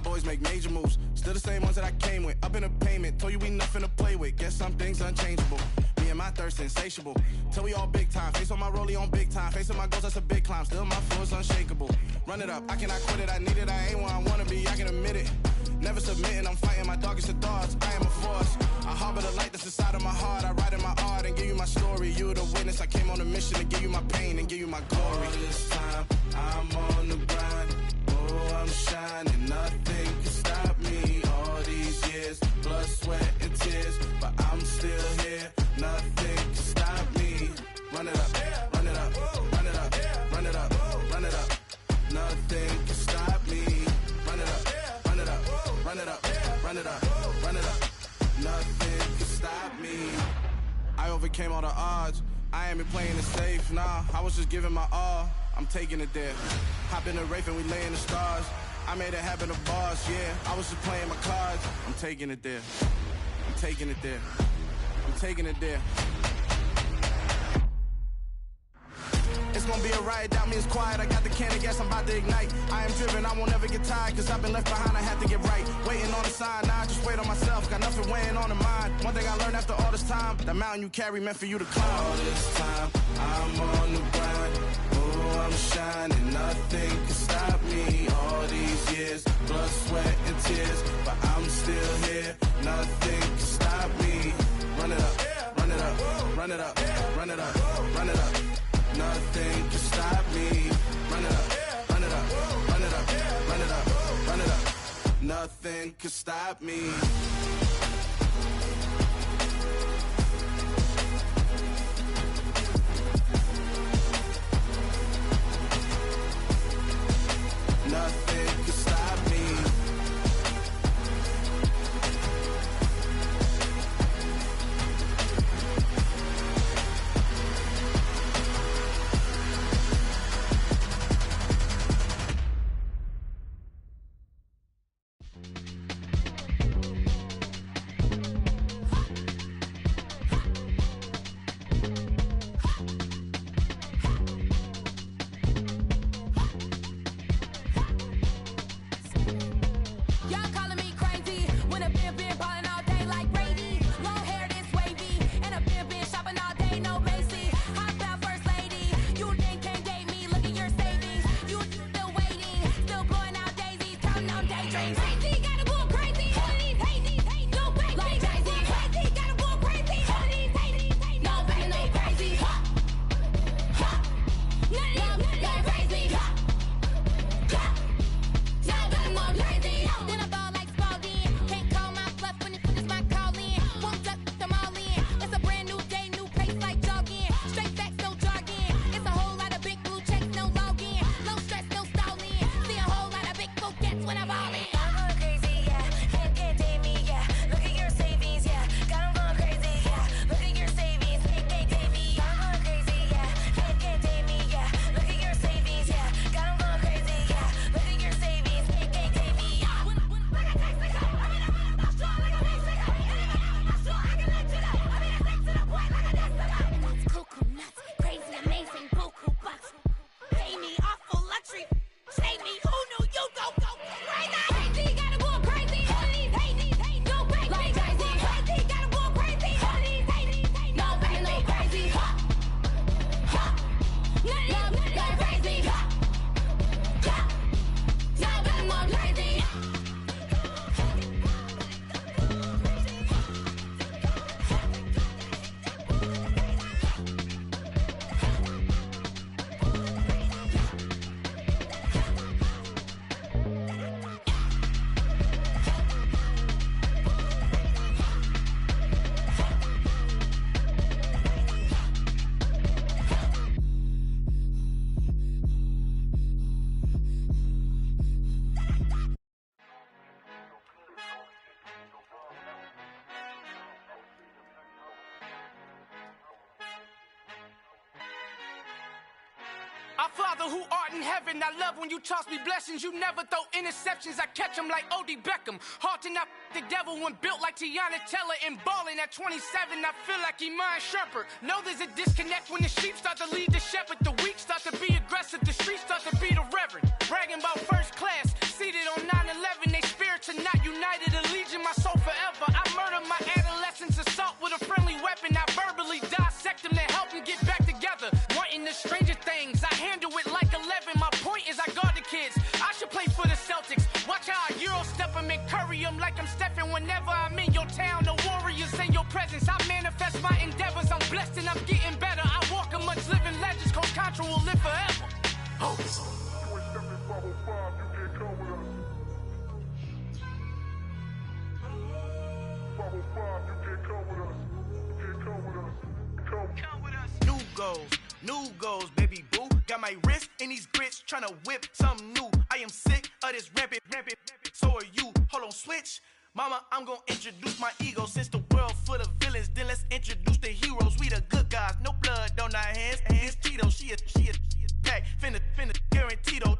Boys make major moves, still the same ones that I came with. Up in the payment, told you we nothing to play with. Guess some things unchangeable. Me and my thirst insatiable. Till we all big time. Face on my rollie on big time. Facing my goals, that's a big climb. Still my flow is unshakable. Run it up, I cannot quit it. I need it, I ain't where I wanna be. I can admit it. Never submitting, I'm fighting my darkest of thoughts. I am a force. I harbor the light that's inside of my heart. I write in my art and give you my story. You the witness. I came on a mission to give you my pain and give you my glory. All this time, I'm on the grind. Oh, I'm shining. Nothing can stop me. All these years, blood, sweat, and tears, but I'm still here. Nothing can stop me. Run it up, run it up, run it up, run it up, run it up. Nothing can stop me. Run it up, run it up, run it up, run it up, run it up. Nothing can stop me. I overcame all the odds. I ain't been playing it safe, nah. I was just giving my all. I'm taking it there. Hop in the Wraith and we lay in the stars. I made it happen to boss, yeah. I was just playing my cards. I'm taking it there. I'm taking it there. I'm taking it there. It's gonna be a riot, doubt me it's quiet. I got the can of gas, I'm about to ignite. I am driven, I won't ever get tired, cause I've been left behind, I have to get right. Waiting on the sign, now I just wait on myself. Got nothing weighing on the mind. One thing I learned after all this time, the mountain you carry meant for you to climb. All this time, I'm on the grind. Oh, I'm shining, nothing can stop me. All these years, blood, sweat, and tears, but I'm still here. Nothing can stop me. Run it up, run it up, run it up, run it up, run it up. Nothing can stop me. Run it up, run it up, run it up, run it up, run it up. Nothing can stop me. Nothing can stop me. Father who art in heaven, I love when you toss me blessings. You never throw interceptions, I catch them like O.D. Beckham. Hard to not the devil when built like Tiana Teller and balling at 27. I feel like Iman Shumpert. Know there's a disconnect when the sheep start to lead the shepherd. The weak start to be aggressive, the streets start to be the reverend. Bragging about first class, seated on 9/11. They spirits are not united, a legion, my soul forever. I murder my adolescence, assault with a friendly weapon. I verbally dissect them to help them get back together. Wanting the stranger things, I handle it like 11. My point is I guard the kids. I should play for the Celtics. Watch how I Euro step them and curry them like I'm Stephen. Whenever I'm in your town, the Warriors in your presence. I manifest my endeavors. I'm blessed and I'm getting better. I walk amongst living legends. Coach Contra will live forever. Oh. New goals, baby boo. Got my wrist in these grits, tryna whip something new. I am sick of this rampant. So are you. Hold on, switch. Mama, I'm gonna introduce my ego. Since the world full of villains, then let's introduce the heroes. We the good guys, no blood on our hands. It's Tito, she a pack. Finna guaranteed, move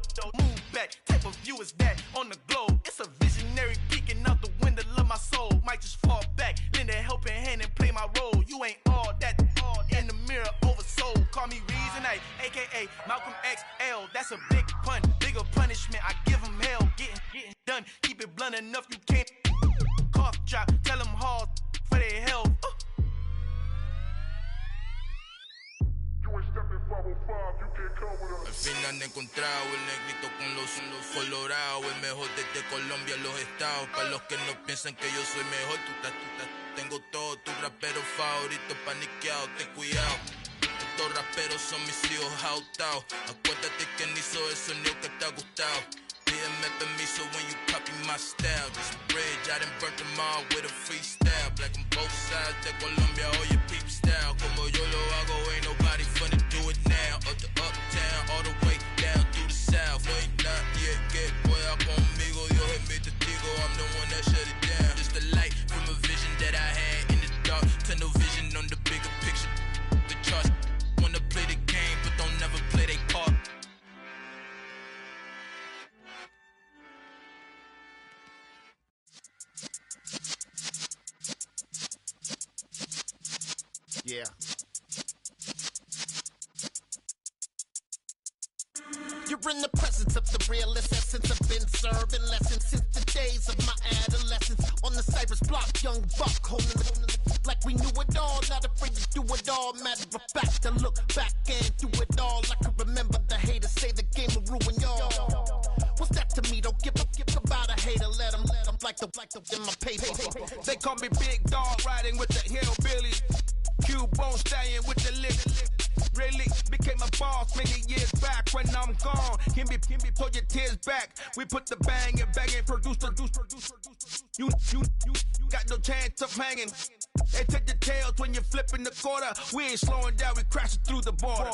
back. Type of view is that on the globe? It's a visionary peeking out the window of my soul. Might just fall back, lend a helping hand and play my role. You ain't all that, all in the mirror oversold. Call me Reason A, aka Malcolm XL. That's a big pun, bigger punishment. I give him hell, getting done. Keep it blunt enough, you can't cough drop. Tell them hard for their health. Al fin han encontrado el negrito con los colorados, el mejor desde Colombia a los estados. Para los que no piensan que yo soy mejor, tengo todo, tus raperos favoritos paniqueados, ten cuidado. Estos raperos son mis hijos adoptados. Acuérdate que ni hizo el sonido que te ha gustado. Pídeme permiso when you copy my style. This bridge, I done burnt them all with a freestyle. Black on both sides de Colombia, oye peep style. Como yo lo hago, ain't nobody finna do it now. Up the uptown, all the way down through the south. Ain't nadie que pueda conmigo, Dios es mi testigo. I'm the one that shut it down. Just a light from a vision that I had in the dark. Tunnel vision on the bigger picture. The charts wanna play the game, but don't never play their part. Yeah. You're in the presence of the realest essence. I've been serving lessons since the days of my adolescence. On the Cypress block, young buck holding it like we knew it all. Not afraid to do it all. Matter of fact, to look back and do it all. I can remember the haters say the game will ruin y'all. What's that to me? Don't give about a hater. Let them like the in my paper. They call me Big Dog, riding with the hillbillies. Cubone stallion with the lip. Really became a boss many years back. When I'm gone, can be pull your tears back. We put the bang and produce. You got no chance of hanging. They take the tails when you're flipping the quarter. We ain't slowing down, we crashing through the border.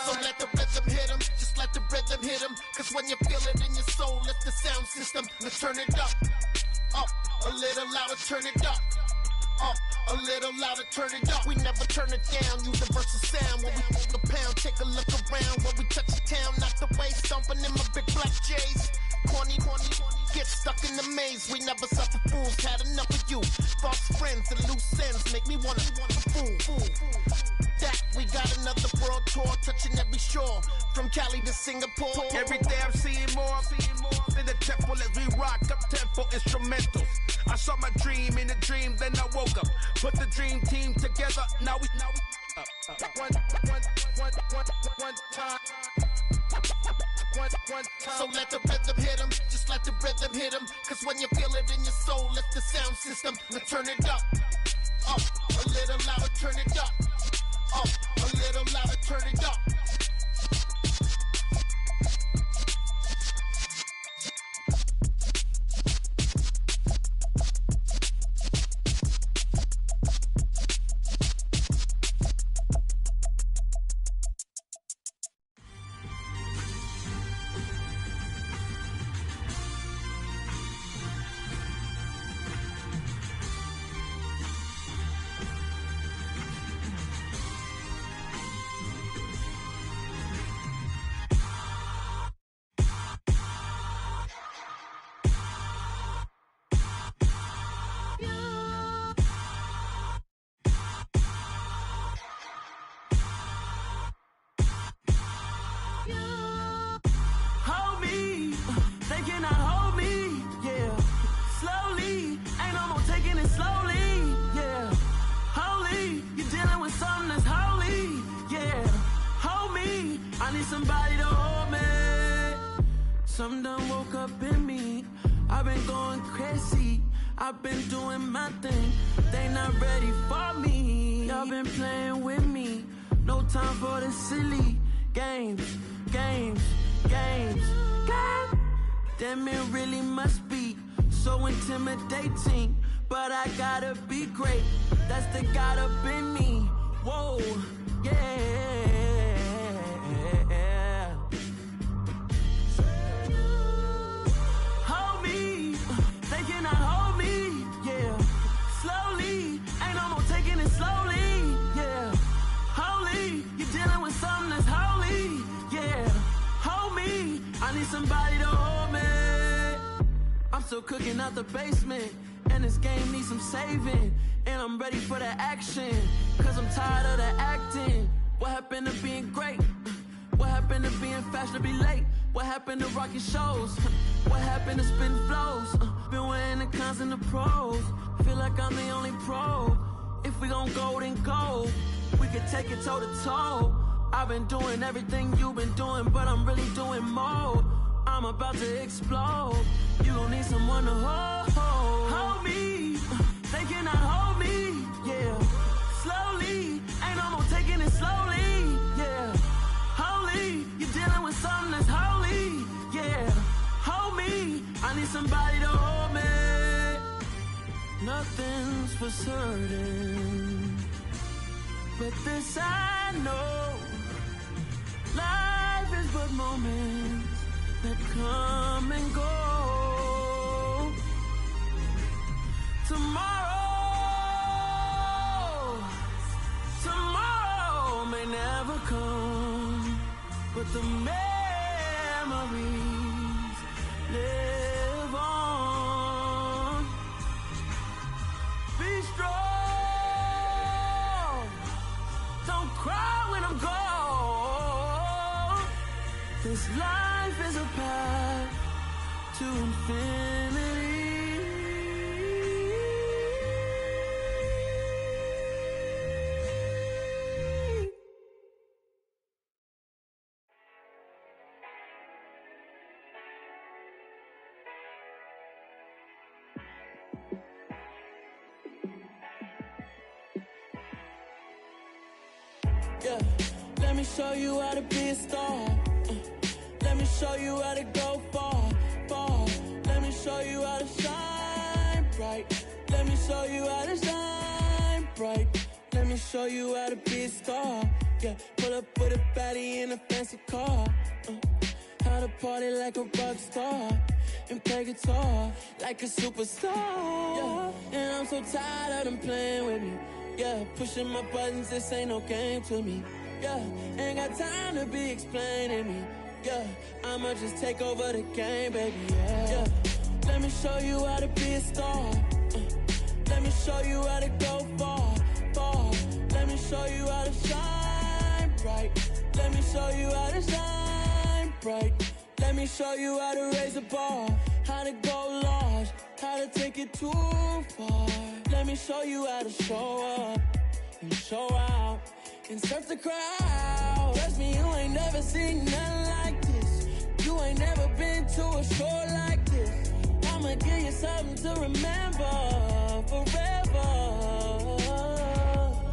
So let the rhythm hit him, just let the rhythm hit him. Cause when you feel it in your soul, it's the sound system. Now turn it up, a little louder, turn it up. A little louder, turn it up. We never turn it down, universal sound. When we hold the pound, take a look around. When we touch the town, not the way, stomping in my big black J's. Corny, get stuck in the maze. We never suffer fools, had enough of you. False friends and loose ends make me wanna fool. That we got another world tour, touching every shore, from Cali to Singapore. Every day I'm seeing more in the temple as we rock up tempo instrumentals. I saw my dream in a dream, then I woke up. Put the dream team together, now we one time. So let the rhythm hit him, just let the rhythm hit him. Cause when you feel it in your soul, it's the sound system. Now turn it up, a little louder, turn it up. A little louder, turn it up. I've been doing my thing. They not ready for me. Y'all been playing with me. No time for the silly games. Damn, it really must be so intimidating. But I gotta be great. That's the God up in me. Whoa, yeah. Hold me, they cannot hold me, yeah. Slowly, ain't no more taking it slowly, yeah. Holy, you're dealing with something that's holy, yeah. Hold me, I need somebody to hold me. I'm still cooking out the basement, and this game needs some saving. And I'm ready for the action, cause I'm tired of the acting. What happened to being great? What happened to being fashionably late? What happened to rocking shows? What happened to spitting flows? Been weighing the cons and the pros. Feel like I'm the only pro. If we gon' go, then go. We can take it toe to toe. I've been doing everything you've been doing, but I'm really doing more. I'm about to explode. You gon' need someone to hold me. They cannot hold me, yeah. Slowly, ain't no more taking it slowly, yeah. Holy, you're dealing with something that's holy, yeah. Hold me, I need somebody to hold me. Nothing's for certain, but this I know. Life is but moments that come and go. Tomorrow may never come, but the memories live on. Be strong, don't cry when I'm gone. This life is a path to infinity. Yeah, let me show you how to be a star. Let me show you how to go far. Let me show you how to shine bright. Let me show you how to shine bright. Let me show you how to be a star. Yeah, pull up with a baddie in a fancy car. How to party like a rock star and play guitar like a superstar. Yeah, and I'm so tired of them playing with me. Yeah, pushing my buttons, this ain't no game to me. Yeah, ain't got time to be explaining me. Yeah, I'ma just take over the game, baby. Yeah, let me show you how to be a star. Let me show you how to go far. Let me show you how to shine bright. Let me show you how to shine bright. Let me show you how to raise a bar, how to go large, how to take it too far. Let me show you how to show up and show out and surf the crowd. Trust me, you ain't never seen nothing like this. You ain't never been to a show like this. I'ma give you something to remember forever.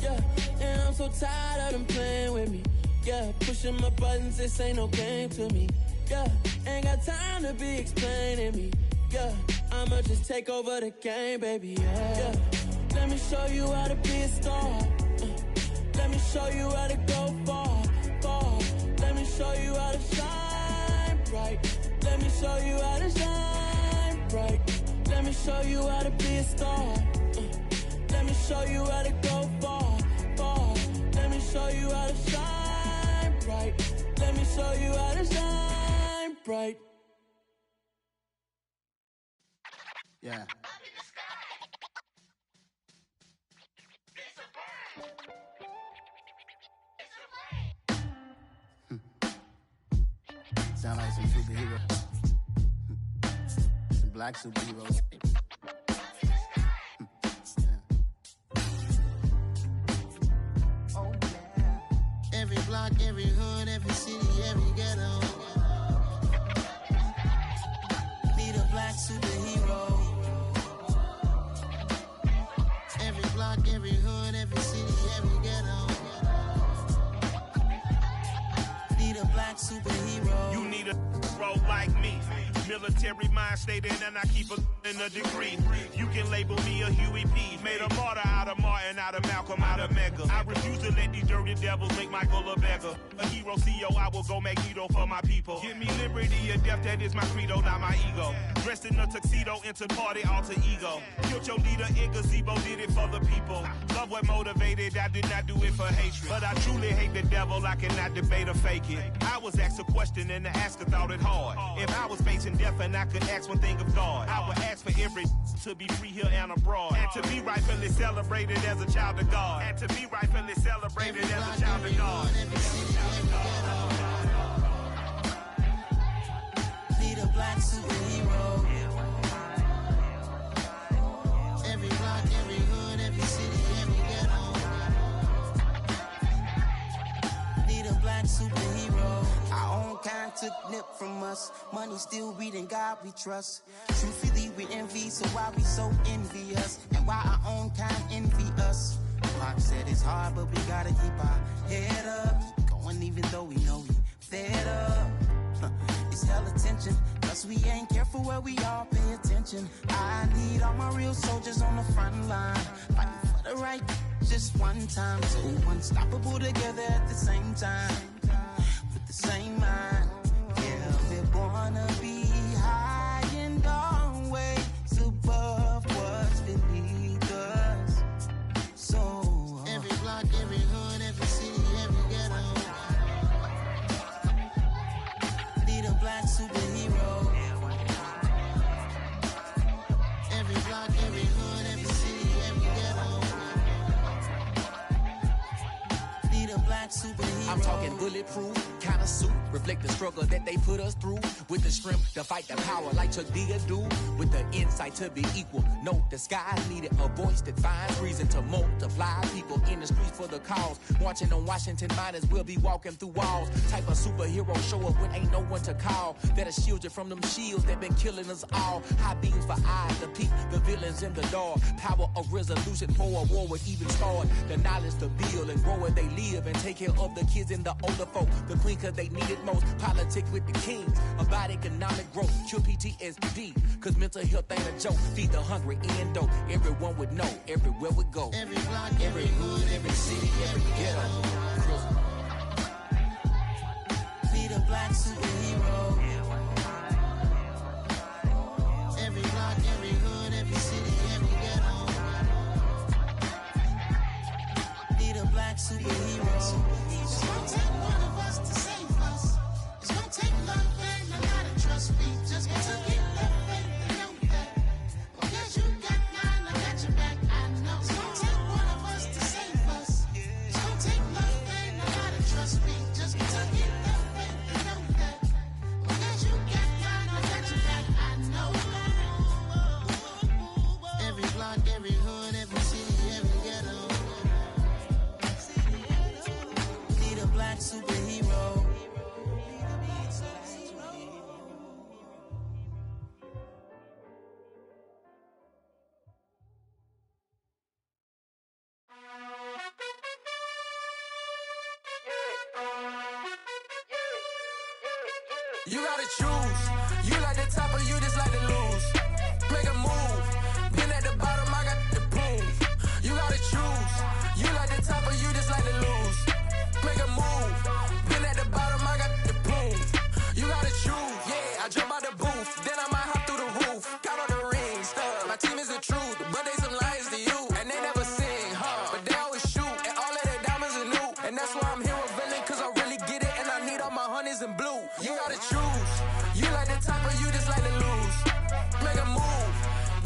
Yeah, and I'm so tired of them playing with me. Yeah, pushing my buttons, this ain't no game to me. Yeah, ain't got time to be explaining me. Yeah, I'ma just take over the game, baby. Yeah, let me show you how to be a star. Let me show you how to go far. Let me show you how to shine bright. Let me show you how to shine bright. Let me show you how to be a star. Let me show you how to go far. Let me show you how to shine bright. Let me show you how to shine bright. Yeah. Sound like some superheroes. Some black superheroes. Oh, yeah. Every block, every hood, every city, every ghetto. Need a black superhero. every hood, every city, every ghetto. Need a black superhero. You need a bro like me. Military mind stated, and I keep in a degree. You can label me a Huey P. Made a martyr out of Martin, out of Malcolm, out of Mega. I refuse to let these dirty devils make Michael a beggar. A hero CEO, I will go Magneto for my people. Give me liberty or death, that is my credo, not my ego. Dressed in a tuxedo, into party, alter ego. Killed your leader in gazebo, did it for the people. Love what motivated, I did not do it for hatred. But I truly hate the devil, I cannot debate or fake it. I was asked a question and the asker thought it hard. If I was facing death and I could ask one thing of God, I would ask for every to be free here and abroad, and to be rightfully celebrated as a child of God, and to be rightfully celebrated as a child of God. Need a black superhero. Every block, every hood, every city, every ghetto. Need a black superhero. Our own kind took nip from us. Money still reading, God we trust. Truthfully we envy, so why we so envious? And why our own kind envy us? Pac said it's hard, but we gotta keep our head up. Keep going even though we know we fed up. It's hell attention, cause we ain't careful where we all pay attention. I need all my real soldiers on the front line, fighting for the right just one time. So unstoppable together at the same time, with the same mind. Yeah, we're gonna be high and always above what's beneath us. So every block, every hood, every city, every ghetto. Need a black superhero. Every block, every hood, every city, every ghetto. Need a black superhero. I'm talking bulletproof kind of suit, reflect the struggle that they put us through, with the strength to fight the power like Chuck D do, with the insight to be equal. No disguise needed, a voice that finds reason to multiply people in the streets for the cause. Marching on Washington, might as well be walking through walls. Type of superhero show up when ain't no one to call, that'll shield you from them shields that been killing us all. High beams for eyes to peek the villains in the dark. Power of resolution for a war would even start. The knowledge to build and grow where they live and take care of the kids and the older folk. The queen cause they need it most. Politics with the kings about economic growth. Cure PTSD cause mental health ain't a joke. Feed the hungry and dope. Everyone would know everywhere we go. Every block, every hood, every city, every ghetto. Need a black superhero. Every block, every hood, every city, every ghetto. Need a black superhero. It's gonna take one of us to save us. It's gonna take love and a lot of trust. We just got to get that faith and know that. Because you got mine, I got your back, I know. It's gonna take one of us to save us. It's gonna take love and a lot of trust. We just got to get that faith and know that. Because you got mine, I got your back, I know. Every block, every hood, every city, every ghetto. Need a black superhero. You gotta choose. You like the top or you just like to lose. Make a move. Been at the bottom, I got the proof. You gotta choose. You like the top or you just like to lose. Make a move. Been at the bottom, I got the proof. You gotta choose. Yeah, I jump out the booth, then I might hop through the roof. Got all the rings, stuff. My team is the truth, but they some liars to you. And they never sing, but they always shoot. And all of their diamonds are new. And that's why I'm here with villain, cause I really get it. And I need all my honeys in blue. You gotta choose. You like the top or you just like to lose. Make a move.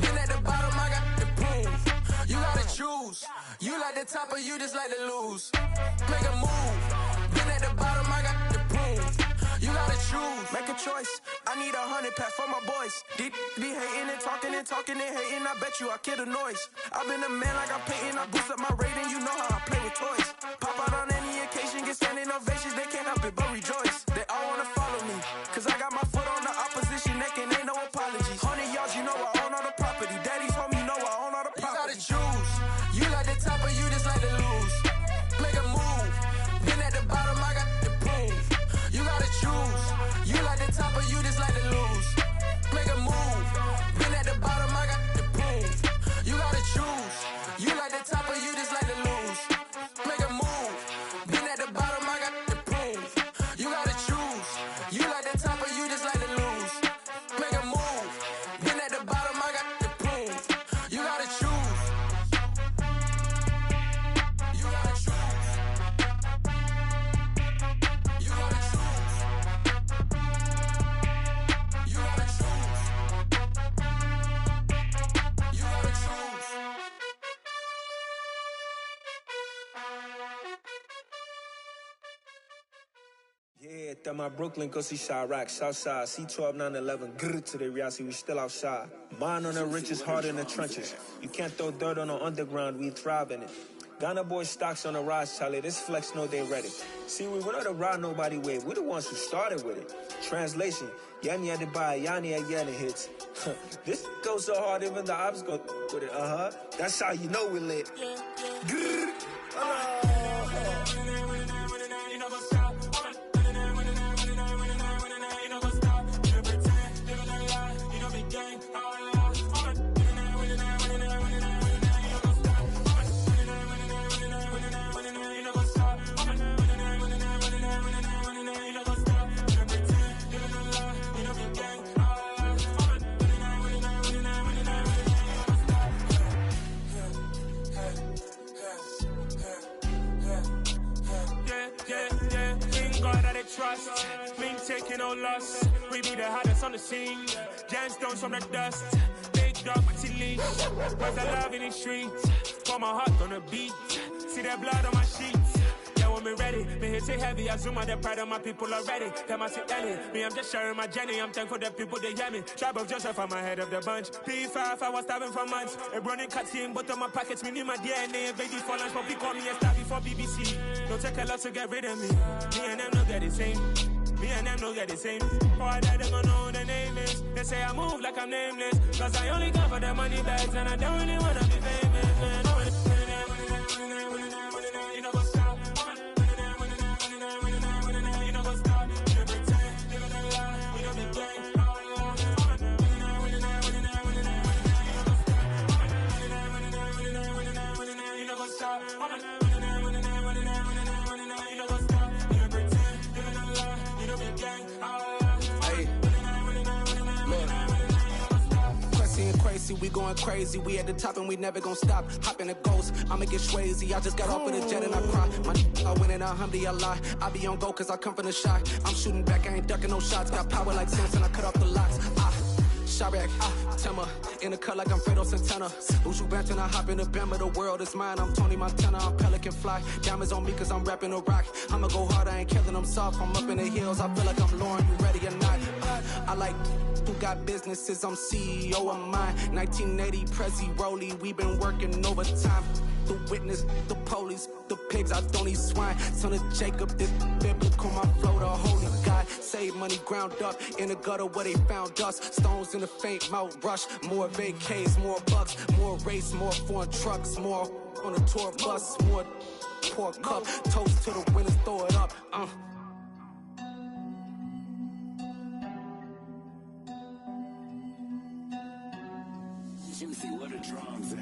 Been at the bottom, I got the proof. You gotta choose. You like the top or you just like to lose. Make a move. Been at the bottom, I got the proof. You gotta choose. Make a choice. I need 100 pass for my boys. Deep be hating and talking and hating. I bet you I kill the noise. I've been a man like I'm painting. I boost up my rating. You know how I play with toys. Pop out on any occasion, get standing ovations. They can't help it but rejoice. They all wanna follow me, cause I got my foot on the opposition neck and ain't no apologies. 100 yards, you know I own all the property. Daddy's home, you know I own all the property. You gotta choose. You like the top the top of you just like to lose. Make a move. Been at the bottom, I got the proof. You gotta choose. You like the top of you just like to lose. Make a move. Been at the bottom, I got the proof. You gotta choose. You gotta choose. You gotta choose. You gotta choose. You gotta choose. Yeah, that my Brooklyn, go see Chirac, Southside, C12, 911, grrr to the reality, we still outside. Mine on the richest, hard in the trenches. You can't throw dirt on the underground, we thrive in it. Ghana boys stocks on the rise, Charlie, this flex know they ready. See, we were not to ride nobody wave, we the ones who started with it. Translation, Yanni had to buy, Yanni had Yanni hits. This goes so hard, even the ops go with it, That's how you know we lit. Grrr. Trust, me taking no loss. We be the hottest on the scene. Gemstones from the dust. Big dog with leash. Where's the love in the streets? Pour my heart on the beat. See that blood on my sheets. Yeah, when me ready, me hit it heavy. I zoom out the pride of my people already. Them I see Ellie. Me, I'm just sharing my journey. I'm thankful the people they hear me. Tribe of Joseph, I'm ahead of the bunch. P5, I was starving for months. A running cutscene, but on my pockets, me need my DNA. Baby for lunch, but we call me a star before BBC. Don't take a lot to get rid of me. Me and them no get the same. Me and them no get the same. Boy, that they gon' know who the name is. They say I move like I'm nameless. Cause I only come for the money bags and I don't really wanna be famous, man. You know what's up? You know what's up? You pretend, living a lie. You know the game. You know what's up? We going crazy, we at the top and we never gon' stop. Hop in a ghost, I'ma get swayzy. I just got off of the jet and I cry. My I win and alhamdulillah. I be on go cause I come from the shot. I'm shooting back, I ain't ducking no shots. Got power like Samson, I cut off the locks. Chirac, Timmer, in the cut like I'm Fredo Santana. Uju Banton, I hop in the Bama, the world is mine. I'm Tony Montana, I'm Pelican Fly. Diamonds on me cause I'm rapping a rock. I'ma go hard, I ain't killing them soft. I'm up in the hills, I feel like I'm Lauren, you ready or not? I like who got businesses, I'm CEO of mine. 1980, Prezi Rolly, we been working overtime. The witness, the police, the pigs, I don't eat swine. Son of Jacob, this biblical, my flow, the holy God. Save money ground up in the gutter where they found us. Stones in the faint mouth rush. More vacays, more bucks, more race, more foreign trucks, more on the tour bus, more pour cup. Toast to the winners, throw it up. Juicy, where the drums at?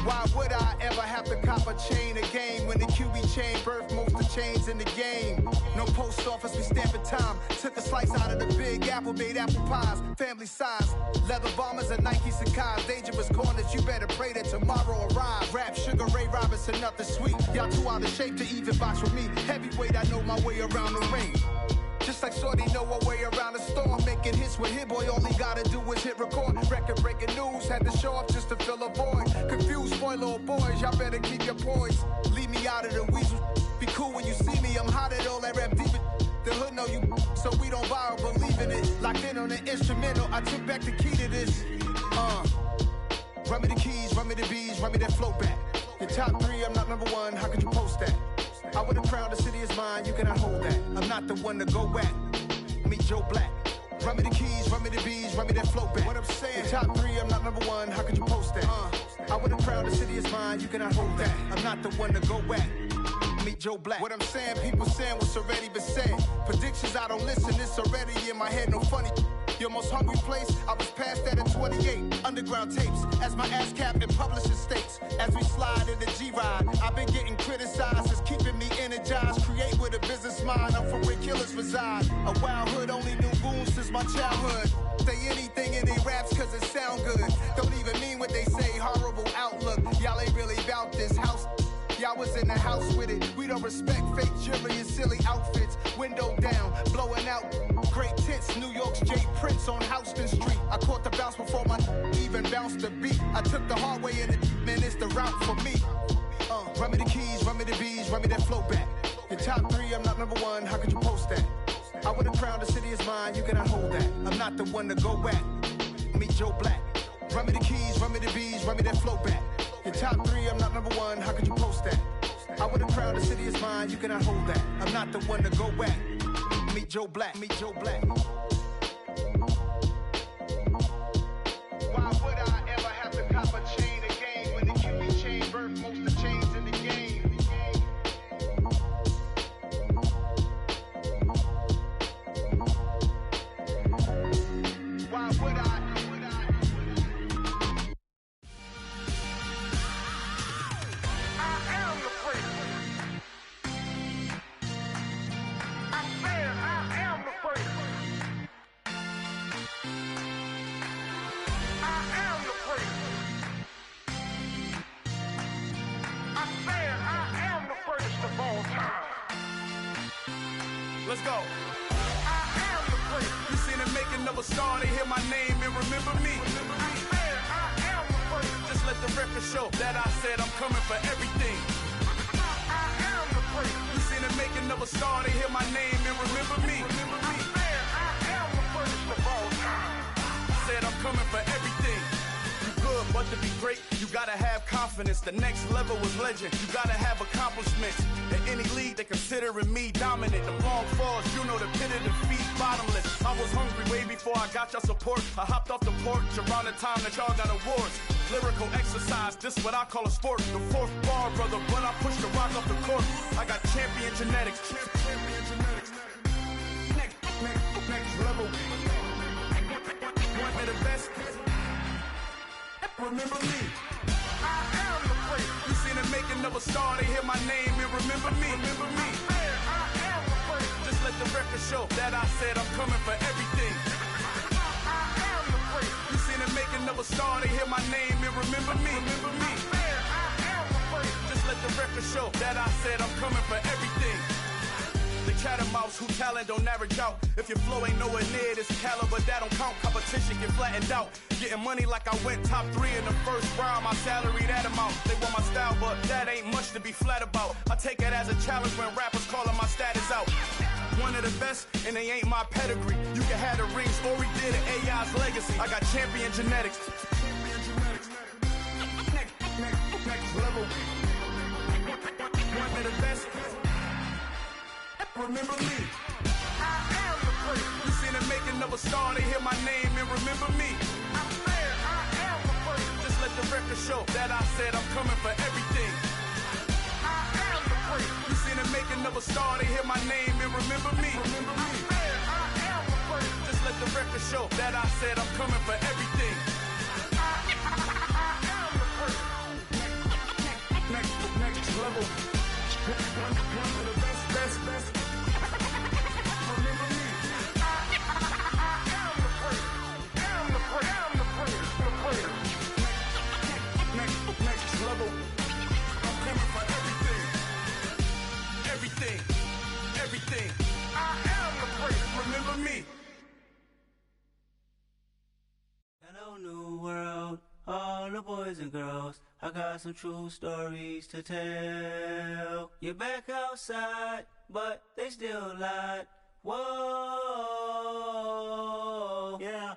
Why would I ever have to cop a chain again when the QB chain birthed most of the chains in the game? No post office, we stamping time. Took a slice out of the big apple, made apple pies, family size. Leather bombers and Nike Sacai's. Dangerous corners, you better pray that tomorrow arrives. Rap, Sugar Ray Robinson, nothing sweet. Y'all too out of shape to even box with me. Heavyweight, I know my way around the ring. Just like Shorty know her way around the storm. Making hits with Hit Boy, all he gotta do is hit record. Record breaking news, had to show up just to fill a void. Confused, spoiled little boys, y'all better keep your poise. Leave me out of the weasel. Be cool when you see me, I'm hot at all that rap deep. The hood know you, so we don't borrow, believe in it. Locked in on the instrumental, I took back the key to this. Run me the keys, run me the bees, run me that flow back. Your top three, I'm not number one, how could you post that? I would've crowned the city is mine, you cannot hold that. I'm not the one to go at. Meet Joe Black. Run me the keys, run me the bees, run me that flow back. What I'm saying, the top 3, I'm not number 1, how could you post that? I would have crowned the city is mine, you cannot hold that. I'm not the one to go at. Meet Joe Black. What I'm saying, people saying what's already been said. Predictions, I don't listen, it's already in my head, no funny. Your most hungry place, I was past that at 28. Underground tapes, as my ass cap in publishing states. As we slide in the G-Ride, I've been getting criticized, it's keeping me energized. Create with a business mind, I'm from where killers reside. A wild hood, only knew goons since my childhood. Say anything in they raps cause it sound good. Don't even mean what they say, horrible outlook. Y'all ain't really about this house. Y'all was in the house with it. We don't respect fake jewelry and silly outfits. Window down, blowing out great tits. New York's J. Prince on Houston Street. I caught the bounce before my even bounced the beat. I took the hard way in it, man, it's the route for me. Run me the keys, run me the bees, run me that flow back. Your top 3, I'm not number 1, how could you post that? I would have crowned the city is mine, you cannot hold that. I'm not the one to go at. Meet Joe Black. Run me the keys, run me the bees, run me that flow back. Your top 3, I'm not number 1, how could you post that? I would have crowned the city is mine, you cannot hold that. I'm not the one to go at. Meet Joe Black, meet Joe Black. Why would I ever have to cop a chain again when the QB chain birthed most of the chains in the game? Why would I? Let's go. You seen the making of a star, they hear my name and remember me. Just let the record show that I said I'm coming for everything. You seen the making of a star, they hear my name and remember me. Said I'm coming for everything. Good, but to be great, you gotta have confidence. The next level was legend. You gotta have accomplishments. In any league, they considering me dominant. The long falls, you know the pit of defeat, bottomless. I was hungry way before I got your support. I hopped off the porch around the time that y'all got awards. Lyrical exercise, this what I call a sport. The 4th bar, brother, when I push the rock off the court. I got champion genetics. Next level. One of the best. Remember me. I am the place. You seen the making of a star, they hear my name and remember me. Remember me. I am the place. Just let the record show that I said I'm coming for everything. I am the place. You seen the making of a star, they hear my name and remember me. Remember me. I am the place. Just let the record show that I said I'm coming for everything. The chattermouths who talent don't average out. If your flow ain't nowhere near this caliber, that don't count. Competition get flattened out. Getting money like I went top 3 in the first round. My salary that amount. They want my style, but that ain't much to be flat about. I take it as a challenge when rappers calling my status out. One of the best, and they ain't my pedigree. You can have the ring, story did it, AI's legacy. I got champion genetics. Next level. One of the best. Remember me. I am the place. You seen the making of a star, they hear my name and remember me. I said I am the place. Just let the record show that I said I'm coming for everything. I am the place. You seen the making of a star, they hear my name and remember me. Remember me. I said I am the place. Just let the record show that I said I'm coming for everything. I am the place. Next level. One of the best. Next level. I'm coming for everything. Everything. I am the place. Remember me. Hello, new world. All the boys and girls. I got some true stories to tell. You're back outside, but they still lied. Whoa. Yeah.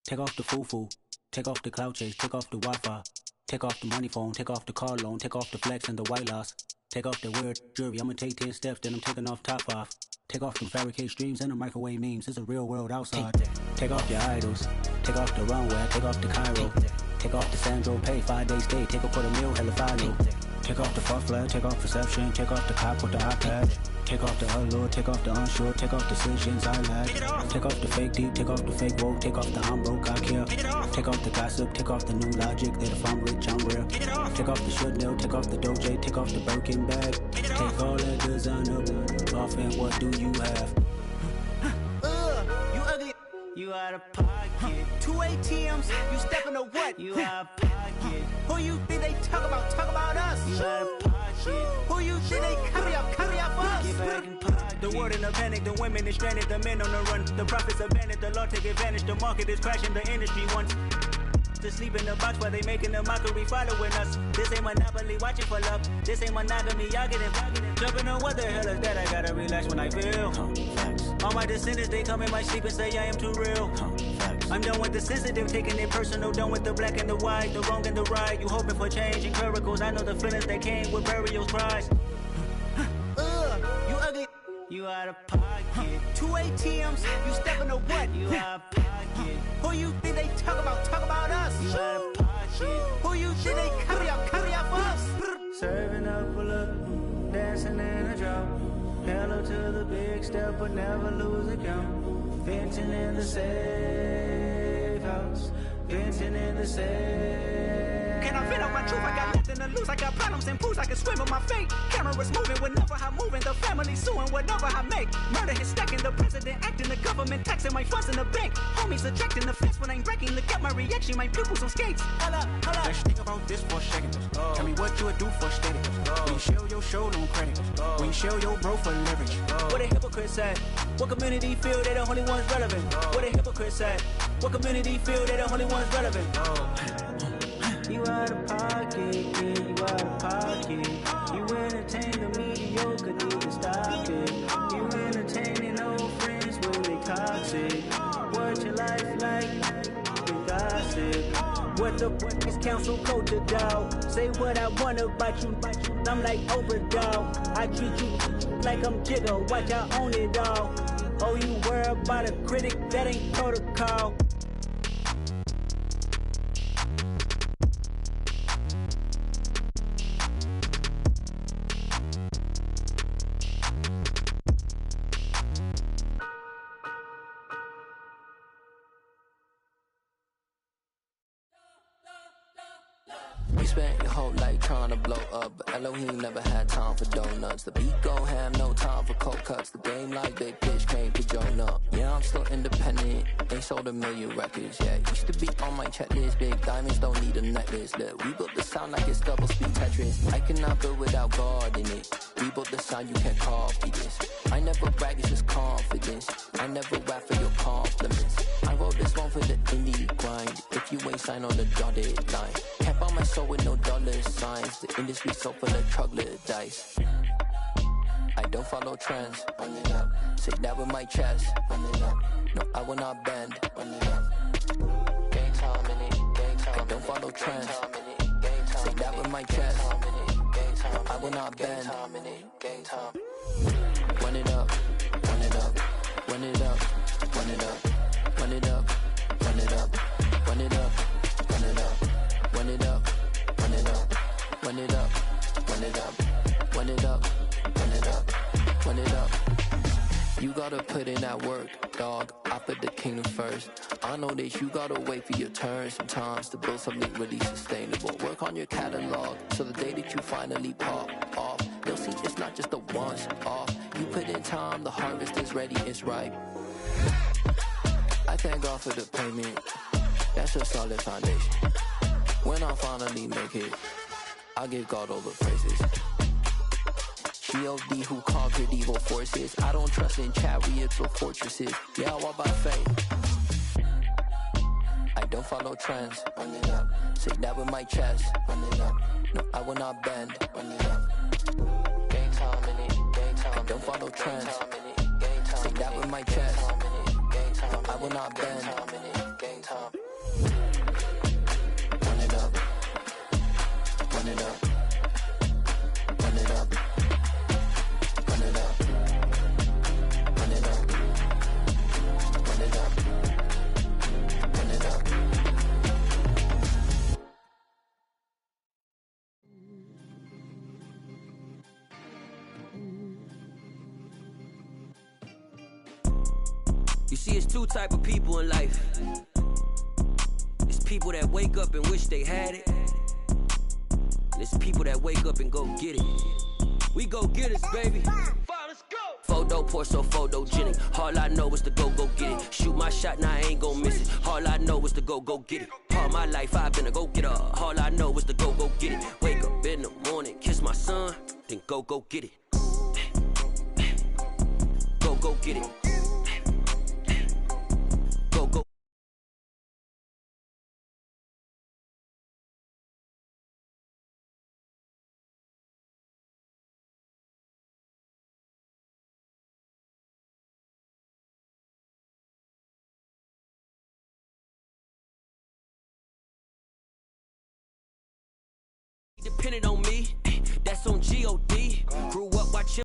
Take off the foo-foo. Take off the cloud chase. Take off the Wi-Fi. Take off the money phone. Take off the car loan. Take off the flex and the white loss. Take off the weird jewelry, I'ma take 10 steps, then I'm taking off top off. Take off them fabricated streams and the microwave memes, it's a real world outside. Take off your idols, take off the runway, take off the Cairo. Take off the Sandro Pay, 5 days stay, take off for the meal, hella final. Take off the fuck flag, take off perception, take off the cop with the iPad. Take off the allure, take off the unsure, take off decisions I lack. Take off the fake deep, take off the fake woke, take off the I'm broke, I care. Take off the gossip, take off the new logic, that if I'm rich, I'm real. Take off the should know, take off the Doja, take off the Birkin bag. Take all that designer off and what do you have? You ugly. You out of pocket. 2 ATMs, you stepping to what? You out of pocket. Who you think they talk about us? You out of pocket. Who you think they carry up us? Get back in pocket. The world in a panic, the women is stranded, the men on the run. The profits abandoned, the law take advantage, the market is crashing, the industry wants to sleep in the box while they making a mockery following us. This ain't Monopoly, watching for love. This ain't monogamy, y'all get it. Jumping on what the hell is that? I gotta relax when I feel. All my descendants, they come in my sleep and say I am too real. I'm done with the sensitive, taking it personal. Done with the black and the white, the wrong and the right. You hoping for change and miracles. I know the feelings that came with burial cries. You ugly. You out of pocket. 2 ATMs, you stepping to what? You out of pocket. Who you think they talk about us? You out of pocket. Who you think they carry up us? Serving up a look, dancing in a drop. Hello to the big step, but never lose a count. Venting in the safe house. Venting in the safe. Can I fit up my truth? I got nothing to lose. I got problems and pools. I can swim with my fate. Cameras moving whenever I'm moving. The family suing whatever I make. Murder is stacking. The president acting. The government taxing my funds in the bank. Homies ejecting the fence when I'm breaking. Look at my reaction. My pupils on skates. Hold up. Let's think about this for a second. Tell me what you would do for steady. When you show your show, no credit. When you show your bro for leverage. What a hypocrite said. What community feel they the only ones relevant? What a hypocrite said. What community feel they the only ones relevant? You out of pocket, yeah, you out of pocket. You entertain the mediocre, need to stop it. You entertaining old friends when they toxic. What your life like? You gossip. What the fuck is council culture, dog? Say what I want about you, I'm like overdog. I treat you like I'm Jigga, watch I own it all. Oh, you worry about a critic, that ain't protocol. You spent your whole life trying to blow up, but Elohim never had time for donuts. The beat go ham, no time for cold cuts. The game like big bitch came to join up. Yeah, I'm still independent, ain't sold 1 million records yet. Used to be on my checklist, big diamonds don't need a necklace. Look, we built the sound like it's double speed Tetris. I cannot build without God in it. We built the sound, you can't copy this. I never brag, it's just confidence. I never rap for your compliments. I wrote this one for the indie grind. If you ain't signed on the dotted line, can't buy my soul with no dollar signs. The industry so full of troglodytes. I don't follow trends. Say that with my chest. No, I will not bend. Gang time in it. I don't follow trends. Say that with my chest. No, I will not bend. Run it up, run it up, run it up, run it up, run it up, run it up, run it up, run it up, run it up, run it up, run it up, run it up, run it up, run it up, run it up. You gotta put in that work, dog. I put the kingdom first. I know that you gotta wait for your turn sometimes to build something really sustainable. Work on your catalog, so the day that you finally pop off, they'll see it's not just a once off. You put in time, the harvest is ready, it's ripe. I thank God for the payment. That's a solid foundation. When I finally make it, I give God all the praises. G.O.D. who conquered evil forces. I don't trust in chariots or fortresses. Yeah, I walk by faith. I don't follow trends. Say that with my chest. No, I will not bend. Gang time in it. I don't follow trends. Say that with my chest. No, I will not bend. Run it up. Run it up. Run it up. You see, it's two type of people in life. It's people that wake up and wish they had it. And it's people that wake up and go get it. We go get it, baby. Photo poor, so photogenic. All I know is to go get it. Shoot my shot, now I ain't gon' miss it. All I know is to go get it. All my life I've been a go-getter. All I know is to go get it. Wake up in the morning, kiss my son, then go get it. Go get it. Go. Depending on me, that's on G.O.D. Grew